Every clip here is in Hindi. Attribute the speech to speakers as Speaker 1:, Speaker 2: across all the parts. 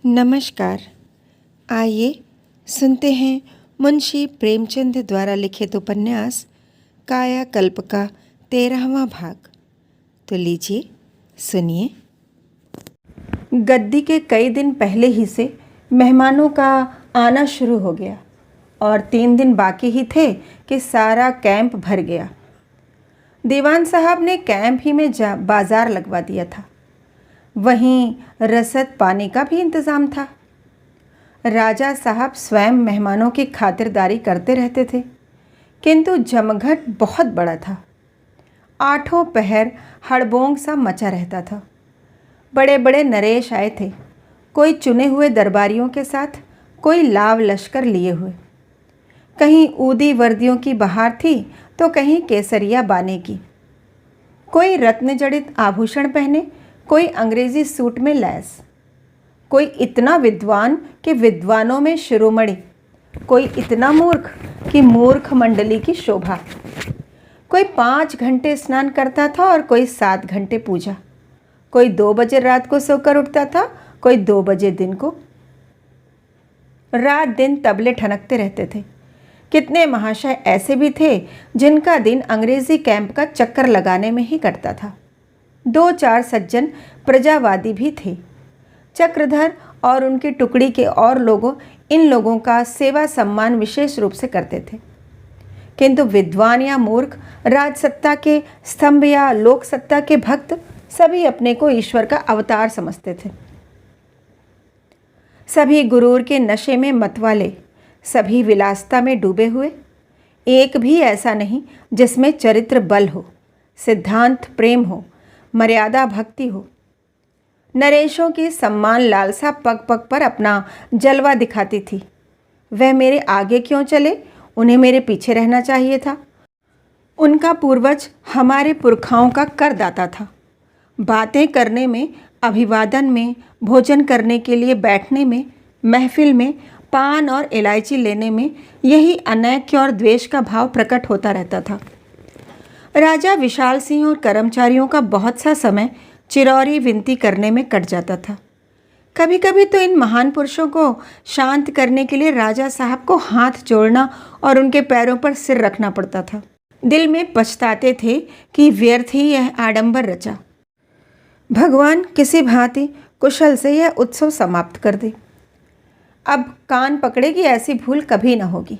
Speaker 1: नमस्कार। आइए सुनते हैं मुंशी प्रेमचंद द्वारा लिखित उपन्यास कायाकल्प का 13वां भाग। तो लीजिए सुनिए। गद्दी के कई दिन पहले ही से मेहमानों का आना शुरू हो गया और 3 दिन बाकी ही थे कि सारा कैंप भर गया। दीवान साहब ने कैंप ही में बाजार लगवा दिया था। वहीं रसद पानी का भी इंतज़ाम था। राजा साहब स्वयं मेहमानों की खातिरदारी करते रहते थे, किंतु जमघट बहुत बड़ा था। 8 पहर हड़बोंग सा मचा रहता था। बड़े बड़े नरेश आए थे, कोई चुने हुए दरबारियों के साथ, कोई लाव लश्कर लिए हुए। कहीं ऊदी वर्दियों की बहार थी तो कहीं केसरिया बाने की। कोई रत्न जड़ित आभूषण पहने, कोई अंग्रेजी सूट में लैस, कोई इतना विद्वान कि विद्वानों में शिरोमणि, कोई इतना मूर्ख कि मूर्ख मंडली की शोभा। कोई 5 घंटे स्नान करता था और कोई 7 घंटे पूजा। कोई 2 बजे रात को सोकर उठता था, कोई 2 बजे दिन को। रात दिन तबले ठनकते रहते थे। कितने महाशय ऐसे भी थे जिनका दिन अंग्रेजी कैंप का चक्कर लगाने में ही कटता था। 2-4 सज्जन प्रजावादी भी थे। चक्रधर और उनकी टुकड़ी के और लोगों इन लोगों का सेवा सम्मान विशेष रूप से करते थे, किंतु विद्वान या मूर्ख, राजसत्ता के स्तंभ या लोक सत्ता के भक्त सभी अपने को ईश्वर का अवतार समझते थे। सभी गुरूर के नशे में मतवाले, सभी विलासता में डूबे हुए। एक भी ऐसा नहीं जिसमें चरित्र बल हो, सिद्धांत प्रेम हो, मर्यादा भक्ति हो। नरेशों की सम्मान लालसा पग पग पर अपना जलवा दिखाती थी। वह मेरे आगे क्यों चले, उन्हें मेरे पीछे रहना चाहिए था। उनका पूर्वज हमारे पुरखाओं का करदाता था। बातें करने में, अभिवादन में, भोजन करने के लिए बैठने में, महफिल में पान और इलायची लेने में यही अनैक्य और द्वेष का भाव प्रकट होता रहता था। राजा विशाल सिंह और कर्मचारियों का बहुत सा समय चिरौरी विनती करने में कट जाता था। कभी कभी तो इन महान पुरुषों को शांत करने के लिए राजा साहब को हाथ जोड़ना और उनके पैरों पर सिर रखना पड़ता था। दिल में पछताते थे कि व्यर्थ ही यह आडंबर रचा। भगवान किसी भांति कुशल से यह उत्सव समाप्त कर दे। अब कान पकड़े कि ऐसी भूल कभी न होगी।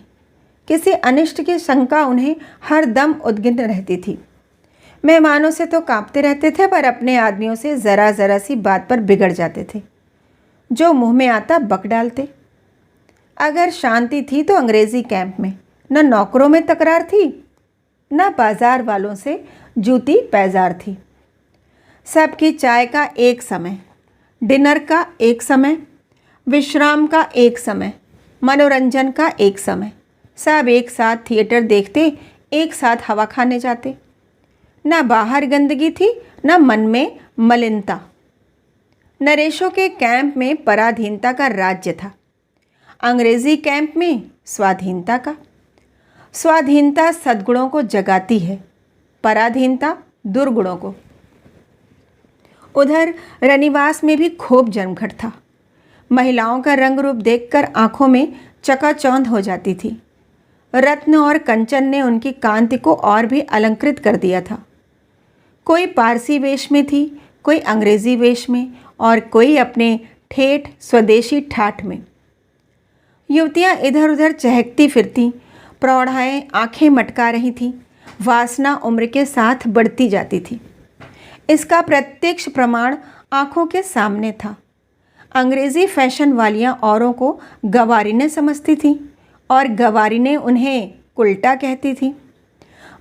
Speaker 1: किसी अनिष्ट की शंका उन्हें हर दम उद्गिन्न रहती थी। मेहमानों से तो कांपते रहते थे, पर अपने आदमियों से ज़रा ज़रा सी बात पर बिगड़ जाते थे। जो मुंह में आता बक डालते। अगर शांति थी तो अंग्रेज़ी कैंप में न नौकरों में तकरार थी, न बाजार वालों से जूती पैजार थी। सबकी चाय का एक समय, डिनर का एक समय, विश्राम का एक समय, मनोरंजन का एक समय। सब एक साथ थिएटर देखते, एक साथ हवा खाने जाते। न बाहर गंदगी थी, न मन में मलिनता। नरेशों के कैंप में पराधीनता का राज्य था, अंग्रेजी कैंप में स्वाधीनता का। स्वाधीनता सद्गुणों को जगाती है, पराधीनता दुर्गुणों को। उधर रनिवास में भी खूब जमघट था। महिलाओं का रंग रूप देखकर आंखों में चकाचौंध हो जाती थी। रत्न और कंचन ने उनकी कांति को और भी अलंकृत कर दिया था। कोई पारसी वेश में थी, कोई अंग्रेजी वेश में और कोई अपने ठेठ स्वदेशी ठाठ में। युवतियां इधर उधर चहकती फिरती, प्रौढ़ाएं आंखें मटका रही थीं। वासना उम्र के साथ बढ़ती जाती थी। इसका प्रत्यक्ष प्रमाण आंखों के सामने था। अंग्रेजी फैशन वालियां औरों को गवारीने समझती थीं और गवारीने उन्हें उल्टा कहती थी।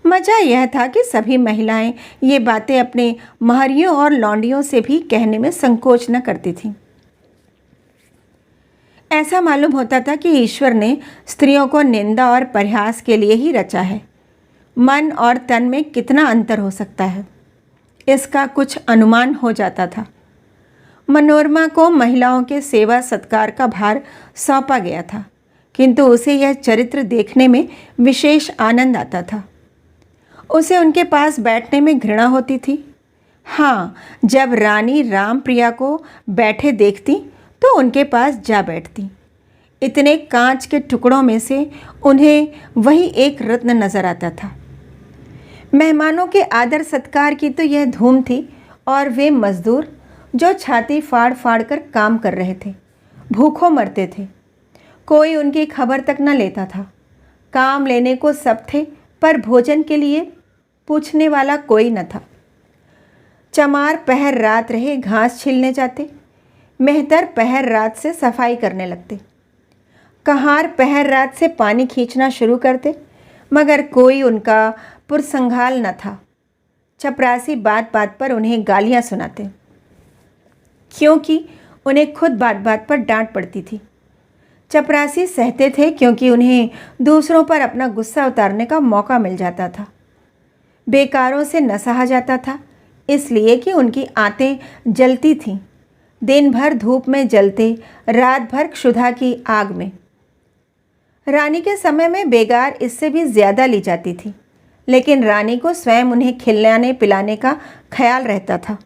Speaker 1: मज़ा यह था कि सभी महिलाएं ये बातें अपने महरियों और लौंडियों से भी कहने में संकोच न करती थीं। ऐसा मालूम होता था कि ईश्वर ने स्त्रियों को निंदा और परिहास के लिए ही रचा है। मन और तन में कितना अंतर हो सकता है, इसका कुछ अनुमान हो जाता था। मनोरमा को महिलाओं के सेवा सत्कार का भार सौंपा गया था, किंतु उसे यह चरित्र देखने में विशेष आनंद आता था। उसे उनके पास बैठने में घृणा होती थी। हाँ, जब रानी रामप्रिया को बैठे देखती तो उनके पास जा बैठती। इतने कांच के टुकड़ों में से उन्हें वही एक रत्न नजर आता था। मेहमानों के आदर सत्कार की तो यह धूम थी, और वे मजदूर जो छाती फाड़ फाड़ कर काम कर रहे थे, भूखों मरते थे। कोई उनकी खबर तक न लेता था। काम लेने को सब थे, पर भोजन के लिए पूछने वाला कोई न था। चमार पहर रात रहे घास छीलने जाते, मेहतर पहर रात से सफाई करने लगते, कहार पहर रात से पानी खींचना शुरू करते, मगर कोई उनका पुरसंगाल न था। चपरासी बात बात पर उन्हें गालियां सुनाते, क्योंकि उन्हें खुद बात बात पर डांट पड़ती थी। चपरासी सहते थे क्योंकि उन्हें दूसरों पर अपना गुस्सा उतारने का मौका मिल जाता था। बेकारों से न सहा जाता था, इसलिए कि उनकी आंतें जलती थीं, दिन भर धूप में जलते, रात भर क्षुधा की आग में। रानी के समय में बेगार इससे भी ज़्यादा ली जाती थी, लेकिन रानी को स्वयं उन्हें खिलाने पिलाने का ख्याल रहता था।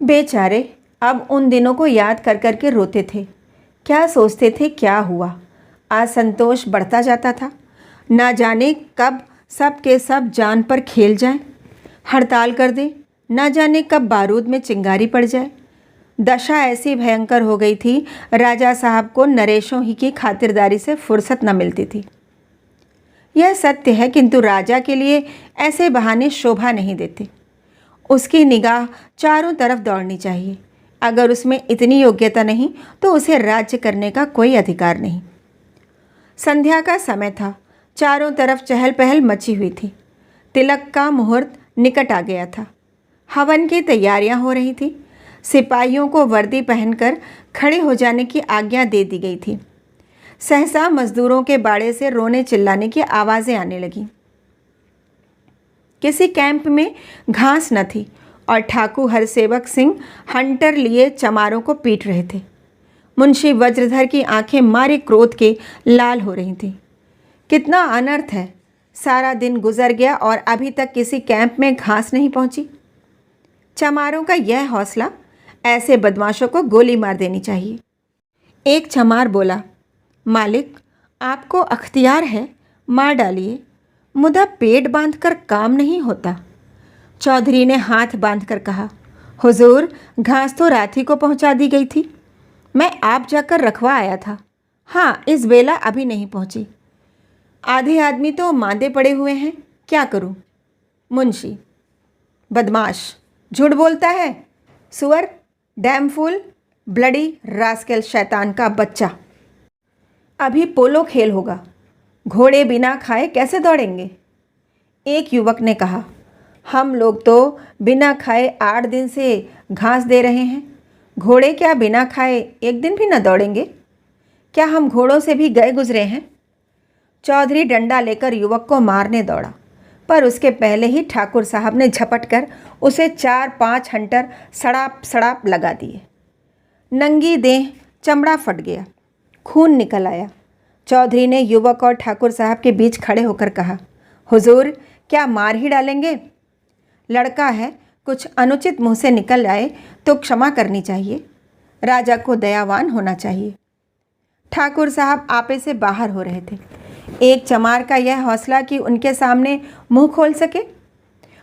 Speaker 1: बेचारे अब उन दिनों को याद कर कर के रोते थे। क्या सोचते थे क्या हुआ? असंतोष बढ़ता जाता था। ना जाने कब सब के सब जान पर खेल जाएं, हड़ताल कर दें, ना जाने कब बारूद में चिंगारी पड़ जाए। दशा ऐसी भयंकर हो गई थी, राजा साहब को नरेशों ही की खातिरदारी से फुर्सत न मिलती थी। यह सत्य है, किंतु राजा के लिए ऐसे बहाने शोभा नहीं देते। उसकी निगाह चारों तरफ दौड़नी चाहिए। अगर उसमें इतनी योग्यता नहीं तो उसे राज्य करने का कोई अधिकार नहीं। संध्या का समय था। चारों तरफ चहल पहल मची हुई थी। तिलक का मुहूर्त निकट आ गया था। हवन की तैयारियां हो रही थी। सिपाहियों को वर्दी पहनकर खड़े हो जाने की आज्ञा दे दी गई थी। सहसा मजदूरों के बाड़े से रोने चिल्लाने की आवाज़ें आने लगीं। किसी कैंप में घास न थी और ठाकुर हरसेवक सिंह हंटर लिए चमारों को पीट रहे थे। मुंशी वज्रधर की आंखें मारे क्रोध के लाल हो रही थीं। कितना अनर्थ है! सारा दिन गुजर गया और अभी तक किसी कैंप में घास नहीं पहुंची। चमारों का यह हौसला! ऐसे बदमाशों को गोली मार देनी चाहिए। एक चमार बोला, मालिक, आपको अख्तियार है, मार डालिए, मुदा पेट बांधकर काम नहीं होता। चौधरी ने हाथ बांधकर कहा, हुजूर, घास तो रात ही को पहुंचा दी गई थी। मैं आप जाकर रखवा आया था। हाँ, इस बेला अभी नहीं पहुंची। आधे आदमी तो मांदे पड़े हुए हैं, क्या करूं? मुंशी, बदमाश, झूठ बोलता है, सुअर, डैमफूल, ब्लडी रास्केल, शैतान का बच्चा। अभी पोलो खेल होगा, घोड़े बिना खाए कैसे दौड़ेंगे? एक युवक ने कहा, हम लोग तो बिना खाए 8 दिन से घास दे रहे हैं, घोड़े क्या बिना खाए एक दिन भी न दौड़ेंगे? क्या हम घोड़ों से भी गए गुजरे हैं? चौधरी डंडा लेकर युवक को मारने दौड़ा, पर उसके पहले ही ठाकुर साहब ने झपट कर उसे 4-5 हंटर सड़ाप सड़ाप लगा दिए। नंगी देह, चमड़ा फट गया, खून निकल आया। चौधरी ने युवक और ठाकुर साहब के बीच खड़े होकर कहा, हुजूर, क्या मार ही डालेंगे? लड़का है, कुछ अनुचित मुंह से निकल आए तो क्षमा करनी चाहिए। राजा को दयावान होना चाहिए। ठाकुर साहब आपे से बाहर हो रहे थे। एक चमार का यह हौसला कि उनके सामने मुंह खोल सके।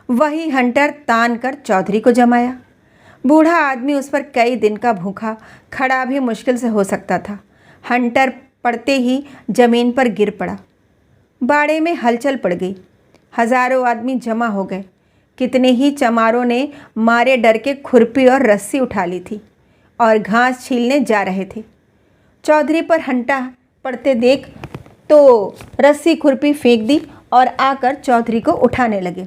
Speaker 1: वही हंटर तान कर चौधरी को जमाया। बूढ़ा आदमी उस पर कई दिन का भूखा खड़ा भी मुश्किल से हो सकता था। हंटर पड़ते ही जमीन पर गिर पड़ा। बाड़े में हलचल पड़ गई। हजारों आदमी जमा हो गए। कितने ही चमारों ने मारे डर के खुरपी और रस्सी उठा ली थी और घास छीलने जा रहे थे। चौधरी पर हंटा पड़ते देख तो रस्सी खुरपी फेंक दी और आकर चौधरी को उठाने लगे।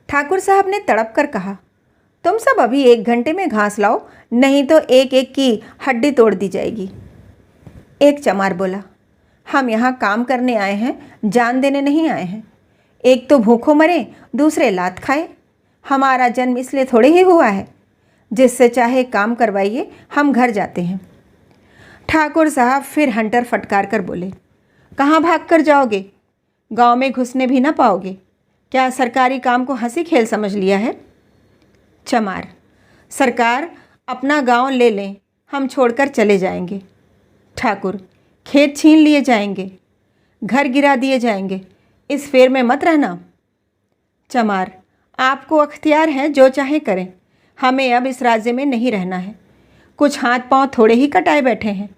Speaker 1: ठाकुर साहब ने तड़प कर कहा, तुम सब अभी 1 घंटे में घास लाओ, नहीं तो एक एक की हड्डी तोड़ दी जाएगी। एक चमार बोला, हम यहाँ काम करने आए हैं, जान देने नहीं आए हैं। एक तो भूखों मरे, दूसरे लात खाए। हमारा जन्म इसलिए थोड़े ही हुआ है। जिससे चाहे काम करवाइए, हम घर जाते हैं। ठाकुर साहब फिर हंटर फटकार कर बोले, कहाँ भाग कर जाओगे? गांव में घुसने भी ना पाओगे। क्या सरकारी काम को हंसी खेल समझ लिया है? चमार, सरकार, अपना गांव ले लें, हम छोड़कर चले जाएंगे। ठाकुर, खेत छीन लिए जाएंगे, घर गिरा दिए जाएंगे, इस फेर में मत रहना। चमार, आपको अख्तियार है, जो चाहे करें, हमें अब इस राज्य में नहीं रहना है। कुछ हाथ पांव थोड़े ही कटाए बैठे हैं,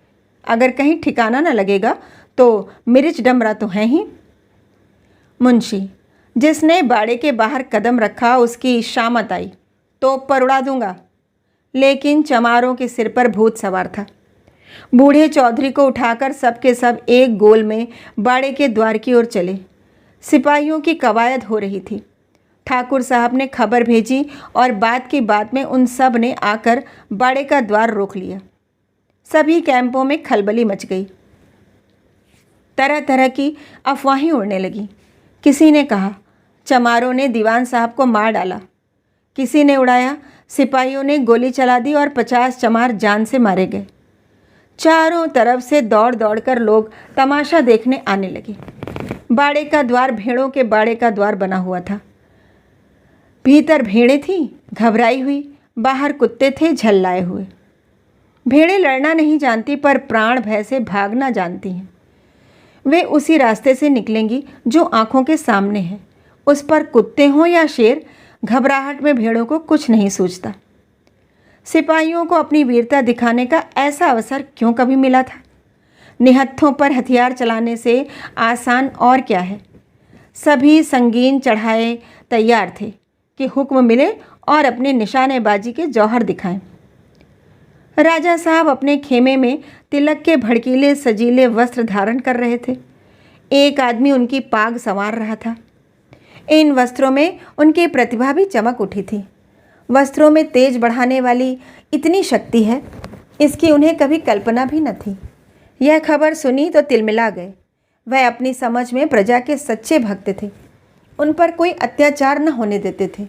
Speaker 1: अगर कहीं ठिकाना न लगेगा तो मिर्च डमरा तो हैं ही। मुंशी, जिसने बाड़े के बाहर कदम रखा उसकी शामत आई, तोप पर उड़ा दूंगा। लेकिन चमारों के सिर पर भूत सवार था। बूढ़े चौधरी को उठाकर सब के सब एक गोल में बाड़े के द्वार की ओर चले। सिपाहियों की कवायद हो रही थी। ठाकुर साहब ने खबर भेजी और बात की बात में उन सब ने आकर बाड़े का द्वार रोक लिया। सभी कैंपों में खलबली मच गई। तरह तरह की अफवाहें उड़ने लगीं। किसी ने कहा चमारों ने दीवान साहब को मार डाला, किसी ने उड़ाया सिपाहियों ने गोली चला दी और 50 चमार जान से मारे गए। चारों तरफ से दौड़ दौड़ कर लोग तमाशा देखने आने लगे। बाड़े का द्वार भेड़ों के बाड़े का द्वार बना हुआ था। भीतर भेड़ें थीं घबराई हुई, बाहर कुत्ते थे झल्लाए हुए। भेड़ें लड़ना नहीं जानती पर प्राण भय से भागना जानती हैं। वे उसी रास्ते से निकलेंगी जो आंखों के सामने है। उस पर कुत्ते हों या शेर, घबराहट में भेड़ों को कुछ नहीं सूझता। सिपाहियों को अपनी वीरता दिखाने का ऐसा अवसर क्यों कभी मिला था? निहत्थों पर हथियार चलाने से आसान और क्या है। सभी संगीन चढ़ाए तैयार थे कि हुक्म मिले और अपने निशानेबाजी के जौहर दिखाएं। राजा साहब अपने खेमे में तिलक के भड़कीले सजीले वस्त्र धारण कर रहे थे। एक आदमी उनकी पाग संवार रहा था। इन वस्त्रों में उनकी प्रतिभा भी चमक उठी थी। वस्त्रों में तेज बढ़ाने वाली इतनी शक्ति है, इसकी उन्हें कभी कल्पना भी न थी। यह खबर सुनी तो तिलमिला गए। वह अपनी समझ में प्रजा के सच्चे भक्त थे। उन पर कोई अत्याचार न होने देते थे।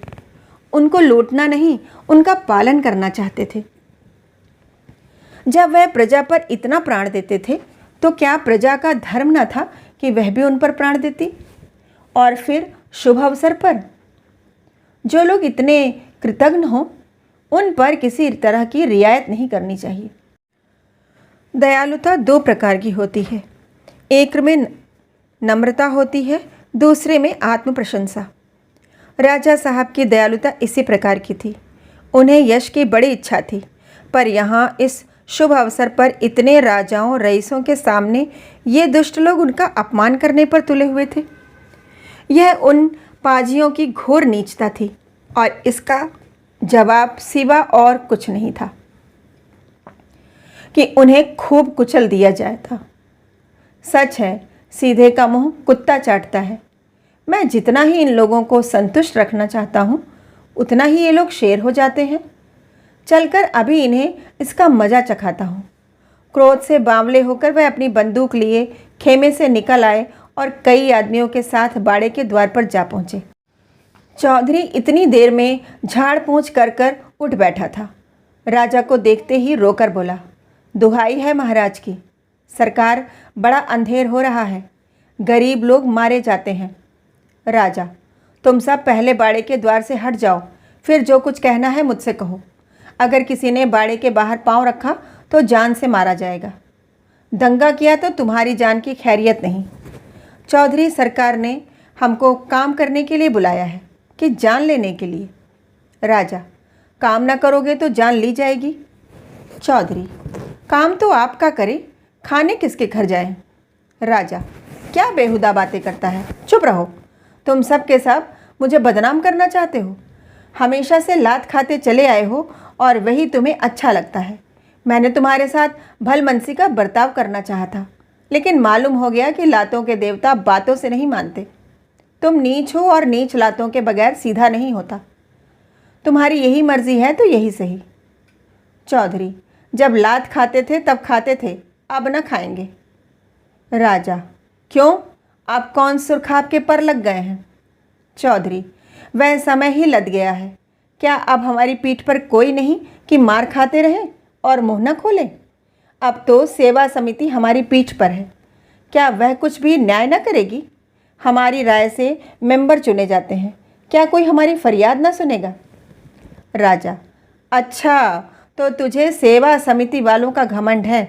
Speaker 1: उनको लूटना नहीं, उनका पालन करना चाहते थे। जब वह प्रजा पर इतना प्राण देते थे तो क्या प्रजा का धर्म न था कि वह भी उन पर प्राण देती? और फिर शुभ अवसर पर जो लोग इतने कृतज्ञ हों, उन पर किसी तरह की रियायत नहीं करनी चाहिए। दयालुता दो प्रकार की होती है, एक में नम्रता होती है, दूसरे में आत्म प्रशंसा। राजा साहब की दयालुता इसी प्रकार की थी। उन्हें यश की बड़ी इच्छा थी, पर यहाँ इस शुभ अवसर पर इतने राजाओं रईसों के सामने ये दुष्ट लोग उनका अपमान करने पर तुले हुए थे। यह उन पाजियों की घोर नीचता थी और इसका जवाब सिवा और कुछ नहीं था कि उन्हें खूब कुचल दिया जाए था। सच है, सीधे का मुंह कुत्ता चाटता है। मैं जितना ही इन लोगों को संतुष्ट रखना चाहता हूँ, उतना ही ये लोग शेर हो जाते हैं। चलकर अभी इन्हें इसका मज़ा चखाता हूँ। क्रोध से बावले होकर वह अपनी बंदूक लिए खेमे से निकल आए और कई आदमियों के साथ बाड़े के द्वार पर जा पहुँचे। चौधरी इतनी देर में झाड़ पोंछ कर कर उठ बैठा था। राजा को देखते ही रोकर बोला, दुहाई है महाराज की, सरकार, बड़ा अंधेर हो रहा है, गरीब लोग मारे जाते हैं। राजा, तुम सब पहले बाड़े के द्वार से हट जाओ, फिर जो कुछ कहना है मुझसे कहो। अगर किसी ने बाड़े के बाहर पांव रखा तो जान से मारा जाएगा। दंगा किया तो तुम्हारी जान की खैरियत नहीं। चौधरी सरकार ने हमको काम करने के लिए बुलाया है कि जान लेने के लिए। राजा, काम ना करोगे तो जान ली जाएगी। चौधरी, काम तो आपका करे, खाने किसके घर जाएं? राजा, क्या बेहुदा बातें करता है, चुप रहो। तुम सब के सब मुझे बदनाम करना चाहते हो। हमेशा से लात खाते चले आए हो और वही तुम्हें अच्छा लगता है। मैंने तुम्हारे साथ भलमनसी का बर्ताव करना चाहा था, लेकिन मालूम हो गया कि लातों के देवता बातों से नहीं मानते। तुम नीच हो और नीच लातों के बगैर सीधा नहीं होता। तुम्हारी यही मर्जी है तो यही सही। चौधरी, जब लात खाते थे तब खाते थे, अब न खाएंगे। राजा, क्यों, अब कौन सुरखाब के पर लग गए हैं? चौधरी, वह समय ही लद गया है। क्या अब हमारी पीठ पर कोई नहीं कि मार खाते रहें और मुँह न खोलें? अब तो सेवा समिति हमारी पीठ पर है। क्या वह कुछ भी न्याय न करेगी? हमारी राय से मेंबर चुने जाते हैं, क्या कोई हमारी फरियाद न सुनेगा? राजा, अच्छा, तो तुझे सेवा समिति वालों का घमंड है।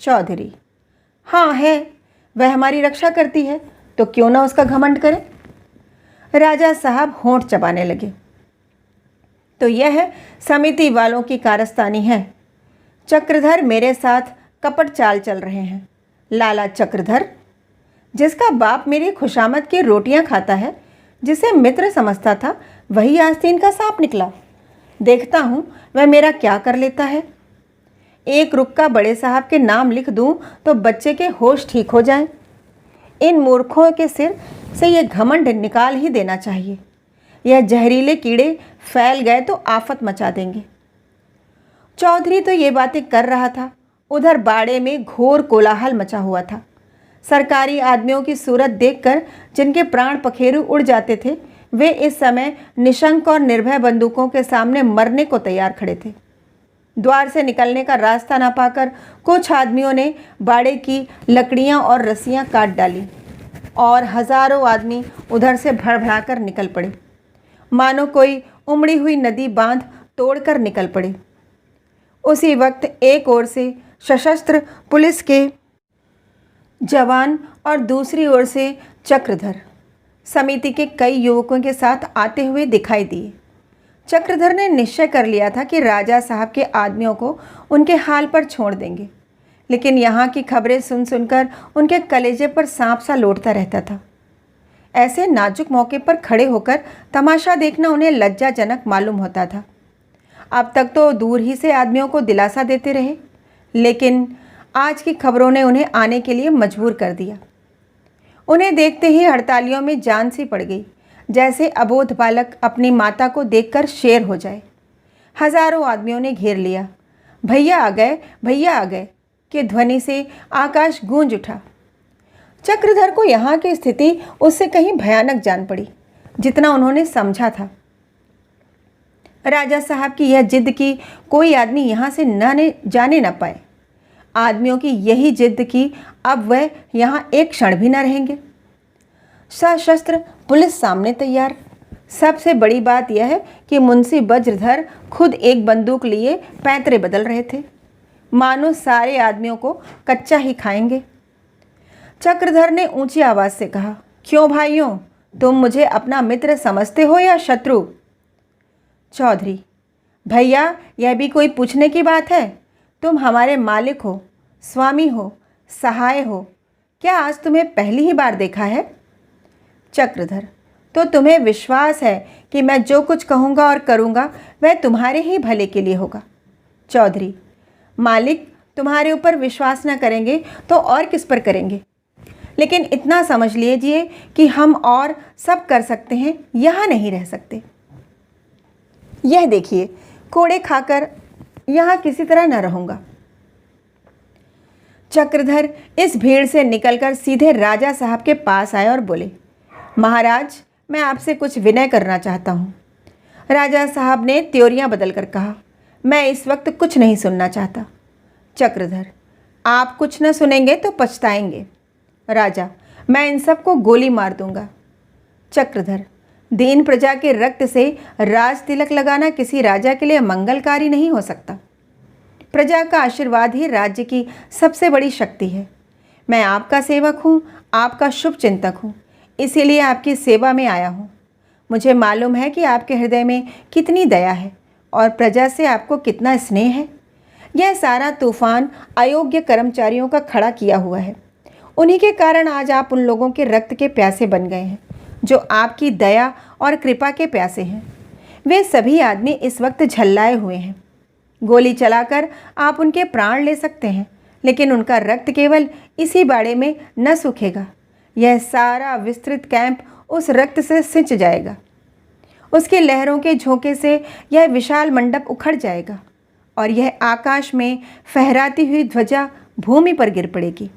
Speaker 1: चौधरी: हाँ है, वह हमारी रक्षा करती है तो क्यों ना उसका घमंड करे। राजा साहब होंठ चबाने लगे। तो यह समिति वालों की कारस्तानी है। चक्रधर मेरे साथ कपट चाल चल रहे हैं। लाला चक्रधर, जिसका बाप मेरी खुशामद की रोटियां खाता है, जिसे मित्र समझता था, वही आस्तीन का सांप निकला। देखता हूँ वह मेरा क्या कर लेता है। एक रुक्का बड़े साहब के नाम लिख दूँ तो बच्चे के होश ठीक हो जाएं। इन मूर्खों के सिर से यह घमंड निकाल ही देना चाहिए। यह जहरीले कीड़े फैल गए तो आफत मचा देंगे। चौधरी तो ये बातें कर रहा था, उधर बाड़े में घोर कोलाहल मचा हुआ था। सरकारी आदमियों की सूरत देखकर जिनके प्राण पखेरु उड़ जाते थे, वे इस समय निशंक और निर्भय बंदूकों के सामने मरने को तैयार खड़े थे। द्वार से निकलने का रास्ता ना पाकर कुछ आदमियों ने बाड़े की लकड़ियां और रस्सियां काट डाली और हजारों आदमी उधर से भड़भड़ाकर निकल पड़े, मानो कोई उमड़ी हुई नदी बांध तोड़कर निकल पड़े। उसी वक्त एक ओर से सशस्त्र पुलिस के जवान और दूसरी ओर से चक्रधर समिति के कई युवकों के साथ आते हुए दिखाई दिए। चक्रधर ने निश्चय कर लिया था कि राजा साहब के आदमियों को उनके हाल पर छोड़ देंगे, लेकिन यहाँ की खबरें सुन सुनकर उनके कलेजे पर सांप सा लौटता रहता था। ऐसे नाजुक मौके पर खड़े होकर तमाशा देखना उन्हें लज्जाजनक मालूम होता था। अब तक तो दूर ही से आदमियों को दिलासा देते रहे, लेकिन आज की खबरों ने उन्हें आने के लिए मजबूर कर दिया। उन्हें देखते ही हड़तालियों में जान सी पड़ गई, जैसे अबोध बालक अपनी माता को देखकर शेर हो जाए। हजारों आदमियों ने घेर लिया। भैया आ गए, भैया आ गए के ध्वनि से आकाश गूंज उठा। चक्रधर को यहाँ की स्थिति उससे कहीं भयानक जान पड़ी जितना उन्होंने समझा था। राजा साहब की यह जिद कि कोई आदमी यहाँ से जाने न पाए, आदमियों की यही जिद कि अब वह यहाँ एक क्षण भी न रहेंगे। सशस्त्र पुलिस सामने तैयार। सबसे बड़ी बात यह है कि मुंशी वज्रधर खुद एक बंदूक लिए पैंतरे बदल रहे थे, मानो सारे आदमियों को कच्चा ही खाएंगे। चक्रधर ने ऊंची आवाज़ से कहा, क्यों भाइयों, तुम मुझे अपना मित्र समझते हो या शत्रु? चौधरी: भैया, यह भी कोई पूछने की बात है? तुम हमारे मालिक हो, स्वामी हो, सहाय हो। क्या आज तुम्हें पहली ही बार देखा है? चक्रधर: तो तुम्हें विश्वास है कि मैं जो कुछ कहूँगा और करूँगा वह तुम्हारे ही भले के लिए होगा। चौधरी: मालिक तुम्हारे ऊपर विश्वास न करेंगे तो और किस पर करेंगे? लेकिन इतना समझ लीजिए कि हम और सब कर सकते हैं, यहाँ नहीं रह सकते। यह देखिए, कोड़े खाकर यहाँ किसी तरह न रहूँगा। चक्रधर इस भीड़ से निकलकर सीधे राजा साहब के पास आए और बोले, महाराज, मैं आपसे कुछ विनय करना चाहता हूँ। राजा साहब ने त्योरियां बदलकर कहा, मैं इस वक्त कुछ नहीं सुनना चाहता। चक्रधर: आप कुछ न सुनेंगे तो पछताएंगे। राजा: मैं इन सब को गोली मार दूंगा। चक्रधर: दीन प्रजा के रक्त से राज तिलक लगाना किसी राजा के लिए मंगलकारी नहीं हो सकता। प्रजा का आशीर्वाद ही राज्य की सबसे बड़ी शक्ति है। मैं आपका सेवक हूँ, आपका शुभ चिंतक हूँ, इसीलिए आपकी सेवा में आया हूँ। मुझे मालूम है कि आपके हृदय में कितनी दया है और प्रजा से आपको कितना स्नेह है। यह सारा तूफान अयोग्य कर्मचारियों का खड़ा किया हुआ है। उन्हीं के कारण आज आप उन लोगों के रक्त के प्यासे बन गए हैं जो आपकी दया और कृपा के प्यासे हैं। वे सभी आदमी इस वक्त झल्लाए हुए हैं। गोली चलाकर आप उनके प्राण ले सकते हैं, लेकिन उनका रक्त केवल इसी बाड़े में न सूखेगा। यह सारा विस्तृत कैंप उस रक्त से सिंच जाएगा। उसकी लहरों के झोंके से यह विशाल मंडप उखड़ जाएगा और यह आकाश में फहराती हुई ध्वजा भूमि पर गिर पड़ेगी।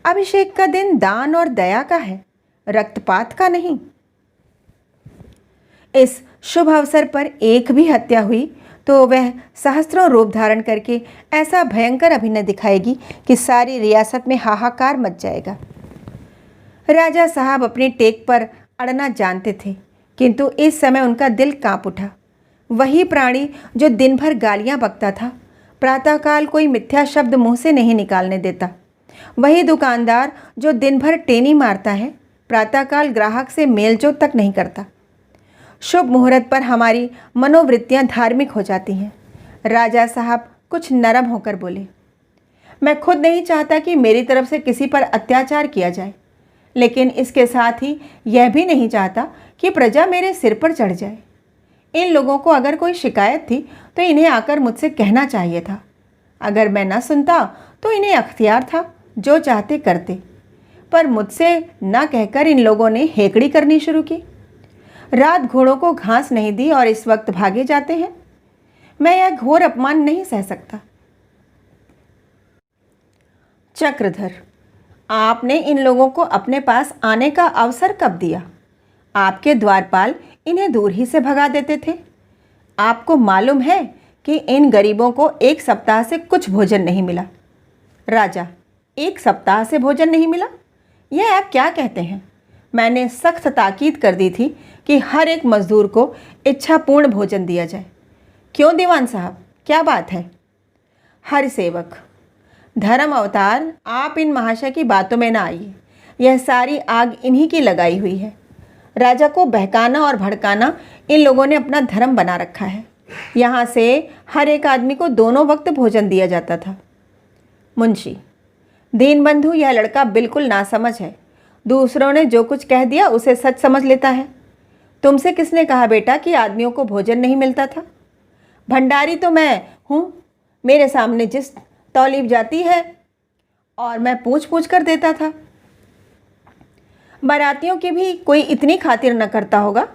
Speaker 1: अभिषेक का दिन दान और दया का है, रक्तपात का नहीं। इस शुभ अवसर पर एक भी हत्या हुई तो वह सहस्त्रों रूप धारण करके ऐसा भयंकर अभिनय दिखाएगी कि सारी रियासत में हाहाकार मच जाएगा। राजा साहब अपने टेक पर अड़ना जानते थे, किंतु इस समय उनका दिल कांप उठा। वही प्राणी जो दिन भर गालियां बकता था, प्रातःकाल कोई मिथ्या शब्द मुंह से नहीं निकालने देता। वही दुकानदार जो दिन भर टेनी मारता है, प्रातःकाल ग्राहक से मेलजोल तक नहीं करता। शुभ मुहूर्त पर हमारी मनोवृत्तियां धार्मिक हो जाती हैं। राजा साहब कुछ नरम होकर बोले, मैं खुद नहीं चाहता कि मेरी तरफ से किसी पर अत्याचार किया जाए, लेकिन इसके साथ ही यह भी नहीं चाहता कि प्रजा मेरे सिर पर चढ़ जाए। इन लोगों को अगर कोई शिकायत थी तो इन्हें आकर मुझसे कहना चाहिए था। अगर मैं न सुनता तो इन्हें अख्तियार था, जो चाहते करते, पर मुझसे न कहकर इन लोगों ने हेकड़ी करनी शुरू की। रात घोड़ों को घास नहीं दी और इस वक्त भागे जाते हैं। मैं यह घोर अपमान नहीं सह सकता। चक्रधर, आपने इन लोगों को अपने पास आने का अवसर कब दिया? आपके द्वारपाल इन्हें दूर ही से भगा देते थे। आपको मालूम है कि इन गरीबों को 1 सप्ताह से कुछ भोजन नहीं मिला। राजा, 1 सप्ताह से भोजन नहीं मिला? यह आप क्या कहते हैं? मैंने सख्त ताकीद कर दी थी कि हर एक मजदूर को इच्छापूर्ण भोजन दिया जाए। क्यों दीवान साहब, क्या बात है? हरि सेवक, धर्म अवतार, आप इन महाशय की बातों में ना आइए। यह सारी आग इन्हीं की लगाई हुई है। राजा को बहकाना और भड़काना इन लोगों ने अपना धर्म बना रखा है। यहाँ से हर एक आदमी को दोनों वक्त भोजन दिया जाता था। मुंशी, दीनबंधु, यह लड़का बिल्कुल नासमझ है। दूसरों ने जो कुछ कह दिया उसे सच समझ लेता है। तुमसे किसने कहा बेटा कि आदमियों को भोजन नहीं मिलता था? भंडारी तो मैं हूँ। मेरे सामने जिस तौलीफ जाती है और मैं पूछ पूछ कर देता था। बारातियों की भी कोई इतनी खातिर न करता होगा।